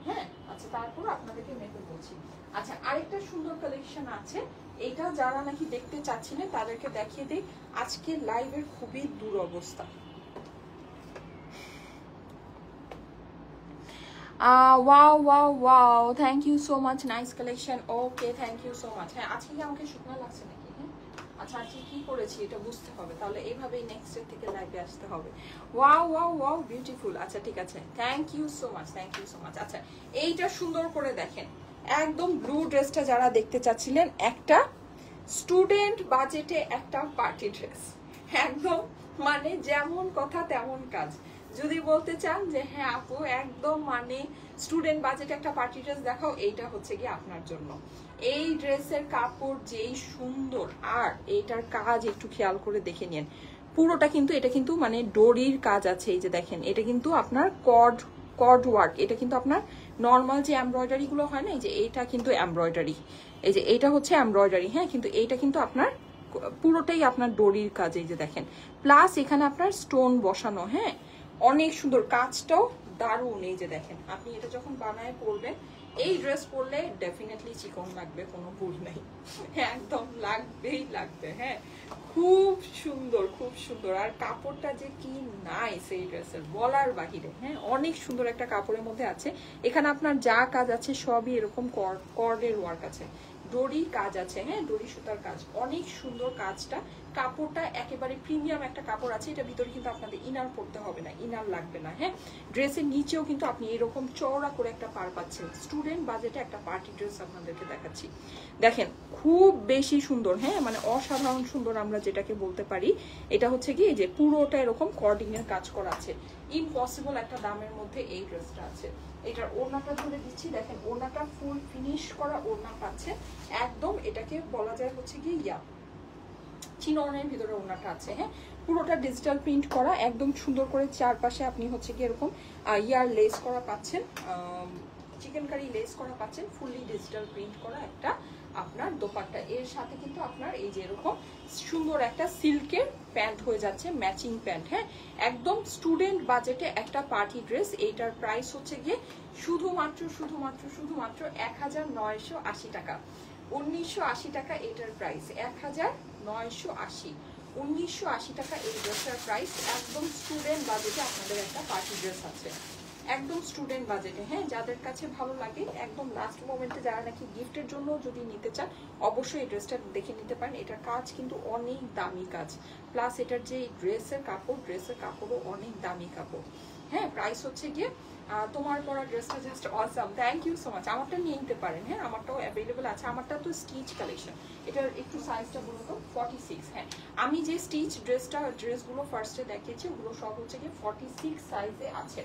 হ্যাঁ আচ্ছা, তারপরে আপনাদেরকে মেপে বলছি। আচ্ছা আরেকটা সুন্দর কালেকশন আছে, এটা যারা নাকি দেখতে চাচ্ছিলেন তাদেরকে দেখিয়ে দিই। আজকে লাইভের খুবই দুরবস্থা। Wow wow wow, thank you so much, nice collection. Okay thank you so much. হ্যাঁ আজকে কি আমাকে শুকনো লাগছে নাকি? হ্যাঁ আচ্ছা আজকে কি করেছি এটা বুঝতে হবে, তাহলে এইভাবেই নেক্সট ডে থেকে লাইভে আসতে হবে। Wow wow wow beautiful. আচ্ছা ঠিক আছে, thank you so much, thank you so much. আচ্ছা এইটা সুন্দর করে দেখেন, একদম ব্লু ড্রেসটা যারা দেখতে চাচ্ছিলেন, একটা স্টুডেন্ট বাজেটে একটা পার্টি ড্রেস, একদম মানে যেমন কথা তেমন কাজ। যদি বলতে চান যে হ্যাঁ আপু একদম মানে স্টুডেন্ট বাজেটে একটা পার্টি ড্রেস দেখাও, এইটা হচ্ছে কি আপনার জন্য। এই ড্রেসের কাপড় যেই সুন্দর, আর এইটার কাজ একটু খেয়াল করে দেখে নিন পুরোটা, কিন্তু এটা কিন্তু মানে ডোরির কাজ আছে। এই যে দেখেন, এটা কিন্তু আপনার কর্ড ওয়ার্ক, এটা কিন্তু আপনার নর্মাল যে এমব্রয়ডারি গুলো হয় না, এই যে এইটা কিন্তু এমব্রয়ডারি, এই যে এইটা হচ্ছে এমব্রয়ডারি। হ্যাঁ কিন্তু এইটা কিন্তু আপনার পুরোটাই আপনার ডোরির কাজ, এই যে দেখেন, প্লাস এখানে আপনার স্টোন বসানো। হ্যাঁ অনেক সুন্দর, কাজটাও দারুণ। এই যে দেখেন, আপনি এটা যখন বানায় পরবেন, এই ড্রেস পরলে ডেফিনেটলি চিকন লাগবে, কোনো ভুল নেই, একদম লাগবেই লাগবে। হ্যাঁ খুব সুন্দর, খুব সুন্দর। আর কাপড়টা যে কি নাইস এই ড্রেসের, বলার বাহিরে। হ্যাঁ অনেক সুন্দর একটা কাপড়ের মধ্যে আছে। এখানে আপনার যা কাজ আছে সবই এরকম কর্ডের ওয়ার্ক আছে, ডোরি কাজ আছে। হ্যাঁ ডোরি সুতার কাজ, অনেক সুন্দর কাজটা। কাপড়টা একেবারে প্রিমিয়াম একটা কাপড় আছে। এটা ভিতরে কিন্তু আপনাদের ইনার পড়তে হবে না, ইনার লাগবে না। হ্যাঁ ড্রেসের নিচেও কিন্তু আপনি এরকম চওড়া করে একটা পার পাচ্ছেন। স্টুডেন্ট বাজেটে একটা পার্টি ড্রেস আপনাদেরকে দেখাচ্ছি, দেখেন খুব বেশি সুন্দর। হ্যাঁ মানে অসাধারণ সুন্দর আমরা যেটাকে বলতে পারি। এটা হচ্ছে কি যে পুরোটা এরকম কর্ডিং এর কাজ করা আছে। ইম্পসিবল একটা দামের মধ্যে এই ড্রেসটা আছে। এটার ওড়নাটা ধরে দিচ্ছি, দেখেন ওড়নাটা ফুল ফিনিশ করা ওড়না পাচ্ছে একদম। এটাকে বলা যায় হচ্ছে কি চিননের ভিতরে ওড়নাটা আছে। হ্যাঁ পুরোটা ডিজিটাল প্রিন্ট করা, একদম সুন্দর করে চারপাশে আপনি হচ্ছে কি এরকম ইয়ার লেস করা পাচ্ছেন, চিকেন কারি লেস করা পাচ্ছেন, ফুললি ডিজিটাল প্রিন্ট করা একটা আপনার দোপাট্টা। এর সাথে কিন্তু আপনার এই যে এরকম সুন্দর একটা সিল্কের প্যান্ট হয়ে যাচ্ছে, ম্যাচিং প্যান্ট। হ্যাঁ একদম স্টুডেন্ট বাজেটে একটা পার্টি ড্রেস। এইটার প্রাইস হচ্ছে গিয়ে শুধুমাত্র 1980 টাকা, 1980 টাকা এটার প্রাইস, 1980, 1980 টাকা এই ড্রেসটার প্রাইস। একদম স্টুডেন্ট বাজেটে আপনাদের একটা পার্টি ড্রেস আছে, একদম স্টুডেন্ট বাজেটে। হ্যাঁ যাদের কাছে ভালো লাগে, একদম লাস্ট মোমেন্টে যারা নাকি গিফটের জন্য যদি নিতে চান, অবশ্যই এই ড্রেসটা দেখে নিতে পারেন। এটার কাজ কিন্তু অনেক দামি কাজ, প্লাস এটার যে ড্রেসের কাপড়, ড্রেসের কাপড়ও অনেক দামি কাপড়। হ্যাঁ প্রাইস হচ্ছে গিয়ে তোমার পরা ড্রেসটা just awesome, thank you so much. আমারটা নিয়ে নিতে পারেন, হ্যাঁ আমারটাও অ্যাভেলেবেল আছে। আমারটা তো স্টিচ কালেকশন, এটার একটু সাইজটা বলো তো 46। হ্যাঁ আমি যে স্টিচ ড্রেসগুলো ফার্স্টে দেখিয়েছি ওগুলো সব হচ্ছে গিয়ে 46 সাইজে আছে,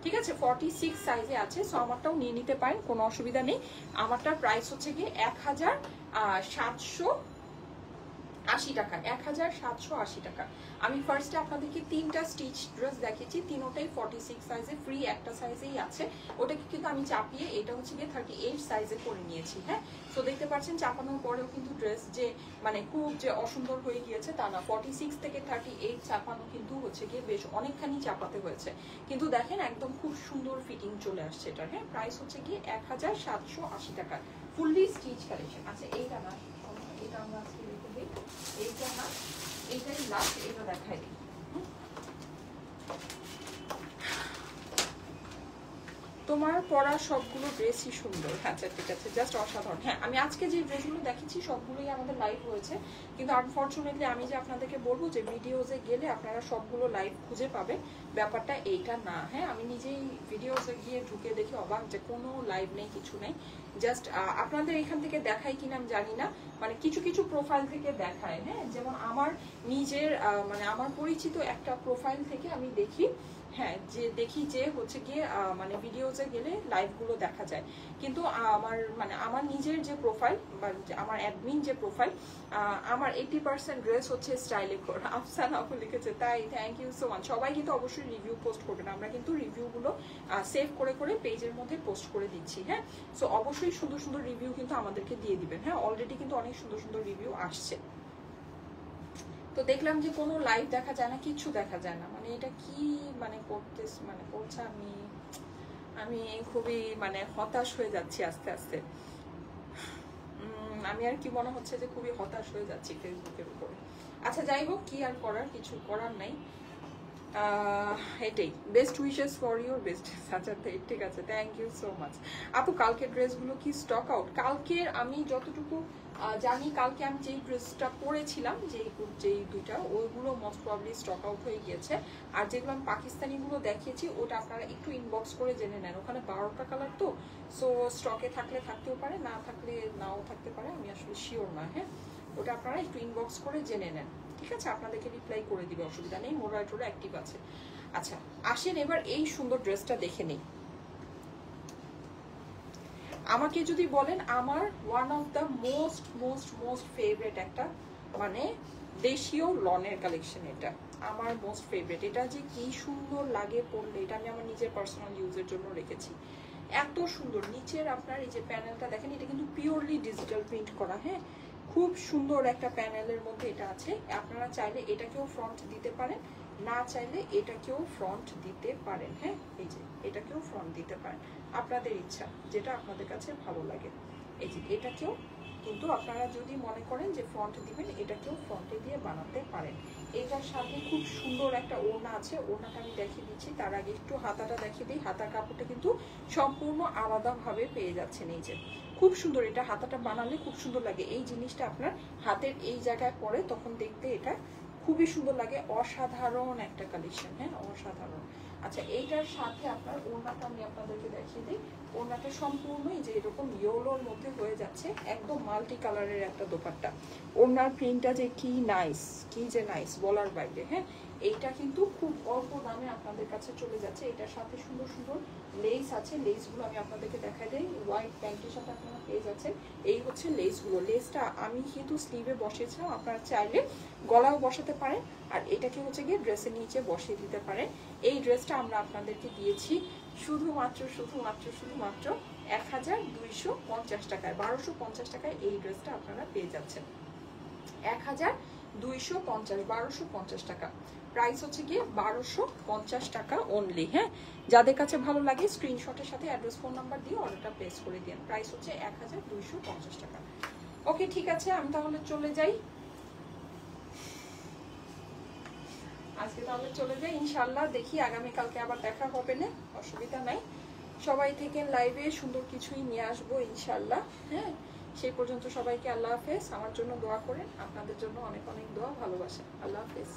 ঠিক আছে 46 সাইজে আছে। সো আমারটাও নিয়ে নিতে পারেন, কোনো অসুবিধা নেই। আমারটার প্রাইস হচ্ছে গিয়ে 1780 টাকা, 1780 টাকা। আমি ফার্স্টে আপনাদেরকে 3টা স্টিচ ড্রেস দেখিয়েছি, তিনোটাই 46 সাইজে, ফ্রি একটা সাইজেই আছে, ওটাকে কিন্তু আমি চাপিয়ে এটা হচ্ছে গিয়ে 38 সাইজে করে নিয়েছি। হ্যাঁ সো দেখতে পাচ্ছেন চাপানোর পরেও কিন্তু ড্রেস যে মানে খুব যে অসুন্দর হয়ে গিয়েছে তা না, 46 থেকে 38 চাপানো কিন্তু হচ্ছে গিয়ে বেশ অনেকখানি চাপাতে হয়েছে, কিন্তু দেখেন একদম খুব সুন্দর ফিটিং চলে আসছে এটার। হ্যাঁ প্রাইস হচ্ছে গিয়ে 1780 টাকা, ফুললি স্টিচ কালেকশন। আচ্ছা এইটা না, এটা আমরা আজকে রেখে দিই, এইটা না, এইটাই লাস্ট, এটা দেখাই দিই। তোমার পরা সবগুলো ড্রেসই সুন্দর। আচ্ছা ঠিক আছে, জাস্ট অসাধারণ। হ্যাঁ আমি আজকে যে ড্রেসগুলো দেখেছি সবগুলোই আমাদের লাইভ হয়েছে, কিন্তু আনফর্চুনেটলি আমি যে আপনাদেরকে বলবো যে ভিডিওসে গেলে আপনারা সবগুলো লাইভ খুঁজে পাবেন, ব্যাপারটা এইটা না। হ্যাঁ আমি নিজেই ভিডিওসে গিয়ে ঢুকে দেখি অবাক যে কোনো লাইভ নেই, কিছু নেই। জাস্ট আপনাদের এখান থেকে দেখায় কিনা আমি জানি না, মানে কিছু কিছু প্রোফাইল থেকে দেখায়। হ্যাঁ যেমন আমার নিজের মানে আমার পরিচিত একটা প্রোফাইল থেকে আমি দেখি, হ্যাঁ যে দেখি যে হচ্ছে গিয়ে মানে ভিডিওসে গেলে লাইভগুলো দেখা যায়, কিন্তু আমার মানে আমার নিজের যে প্রোফাইল বা আমার অ্যাডমিন যে প্রোফাইল, আমার 80% ড্রেস হচ্ছে স্টাইলে করা। আফসানা আপু লিখেছে তাই, থ্যাংক ইউ সো মাচ। সবাই কিন্তু অবশ্যই রিভিউ পোস্ট করবেন, আমরা কিন্তু রিভিউগুলো সেভ করে করে পেজের মধ্যে পোস্ট করে দিচ্ছি। হ্যাঁ সো অবশ্যই সুন্দর সুন্দর রিভিউ কিন্তু আমাদেরকে দিয়ে দিবেন। হ্যাঁ অলরেডি কিন্তু অনেক সুন্দর সুন্দর রিভিউ আসছে। তো দেখলাম যে কোনো লাইভ দেখা যায় না, কিচ্ছু দেখা যায় না, মানে এটা কি মানে করছে, আমি খুবই মানে হতাশ হয়ে যাচ্ছি আস্তে আস্তে। আমি আর কি মনে হচ্ছে যে খুবই হতাশ হয়ে যাচ্ছি ফেসবুকের উপরে। আচ্ছা যাই হোক, কি আর করার, কিছু করার নাই। এটাই, best wishes for your best. আচ্ছা ঠিক আছে, থ্যাংক ইউ সো মাচ আপু। কালকের ড্রেসগুলো কি স্টক আউট? কালকের আমি যতটুকু জানি, কালকে আমি যেই ড্রেসটা পরেছিলাম, যেই দুইটা, ওইগুলো মোস্ট প্রবলি স্টক আউট হয়ে গিয়েছে। আর যেগুলো আমি পাকিস্তানিগুলো দেখিয়েছি, ওটা আপনারা একটু ইনবক্স করে জেনে নেন। ওখানে 12টা কালার তো, সো স্টকে থাকলে থাকতেও পারে, না থাকলে নাও থাকতে পারে, আমি আসলে শিওর না। হ্যাঁ, ওটা আপনারা একটু ইনবক্স করে জেনে নেন, ঠিক আছে? আপনাদেরকে রিপ্লাই করে দিবে, অসুবিধা নেই, মোডারেটরও অ্যাক্টিভ আছে। আচ্ছা আসেন এবার এই সুন্দর ড্রেসটা দেখে নেই। আমাকে যদি বলেন, আমার one of the most most most favourite একটা মানে দেশীয় লনের কালেকশন, এটা আমার মোস্ট ফেভারিট। এটা যে কি সুন্দর লাগে পরলে, এটা আমি আমার নিজের পার্সোনাল ইউজের জন্য রেখেছি। এত সুন্দর নিচের আপনার এই যে প্যানেলটা দেখেন, এটা কিন্তু পিওরলি ডিজিটাল প্রিন্ট করা। হ্যাঁ, খুব সুন্দর একটা প্যানেলের মধ্যে এটা আছে। আপনারা চাইলে এটাকেও ফ্রন্ট দিতে পারেন, না চাইলে এটাকেও ফ্রন্ট দিতে পারেন। হ্যাঁ, এই যে এটাকেও ফ্রন্ট দিতে পারেন, আপনাদের ইচ্ছা, যেটা আপনাদের কাছে ভালো লাগে। এই যে এটাকেও কিন্তু আপনারা যদি মনে করেন যে ফ্রন্ট দিবেন, এটাকেও ফ্রন্টে দিয়ে বানাতে পারেন। এটার সাথে খুব সুন্দর একটা ওড়না আছে, ওড়নাটা আমি দেখিয়ে দিচ্ছি। তার আগে একটু হাতাটা দেখিয়ে দিই। হাতার কাপড়টা কিন্তু সম্পূর্ণ আলাদাভাবে পেয়ে যাচ্ছেন। এই যে খুব সুন্দর, এটা হাতাটা বানালে খুব সুন্দর লাগে। এই জিনিসটা আপনার হাতের এই জায়গায় পরে তখন দেখতে এটা খুবই সুন্দর লাগে। অসাধারণ একটা কালেকশন। হ্যাঁ, অসাধারণ। আচ্ছা এইটার সাথে আপনার ওড়নাটা আমি আপনাদেরকে দেখিয়ে দিই। ওড়নাটা সম্পূর্ণই যে এরকম ইয়েলোর মধ্যে হয়ে যাচ্ছে, একদম মাল্টি কালারের একটা দোপাট্টা। ওড়নার প্রিন্টটা যে কি নাইস, কি যে নাইস বলার বাইরে। হ্যাঁ, এইটা কিন্তু খুব অল্প দামে আপনাদের কাছে চলে যাচ্ছে। এটার সাথে সুন্দর সুন্দর লেস আছে, লেসগুলো আমি আপনাদেরকে দেখাই দিই। হোয়াইট প্যান্টের সাথে আপনারা পেয়ে যাচ্ছেন। এই হচ্ছে লেসগুলো। লেসটা আমি কিন্তু স্লিভে বসিয়েছিলাম, আপনারা চাইলে গলাও বসাতে পারেন, আর এটাকে হচ্ছে গিয়ে ড্রেসের নিচে বসিয়ে দিতে পারেন। এই ড্রেসটা আমরা আপনাদেরকে দিয়েছি শুধুমাত্র 1250 টাকায়। 1250 টাকায় এই ড্রেসটা আপনারা পেয়ে যাচ্ছেন। 1250, 1250 টাকা প্রাইস হচ্ছে গিয়ে 1250 টাকা অনলি। হ্যাঁ, যাদের কাছে ভালো লাগে স্ক্রিনশটের সাথে অ্যাড্রেস ফোন নাম্বার দিয়ে অর্ডারটা প্লেস করে দিন। প্রাইস হচ্ছে 1250 টাকা। ওকে ঠিক আছে, আমি তাহলে চলে যাই, আজকে তাহলে চলে যাই। ইনশাল্লাহ দেখি আগামীকালকে আবার দেখা হবে না, অসুবিধা নাই। সবাই থেকে লাইভে সুন্দর কিছুই নিয়ে আসবো ইনশাল্লাহ। হ্যাঁ, সেই পর্যন্ত সবাইকে আল্লাহ হাফেজ। আমার জন্য দোয়া করেন, আপনাদের জন্য অনেক অনেক দোয়া, ভালোবাসা। আল্লাহ হাফেজ।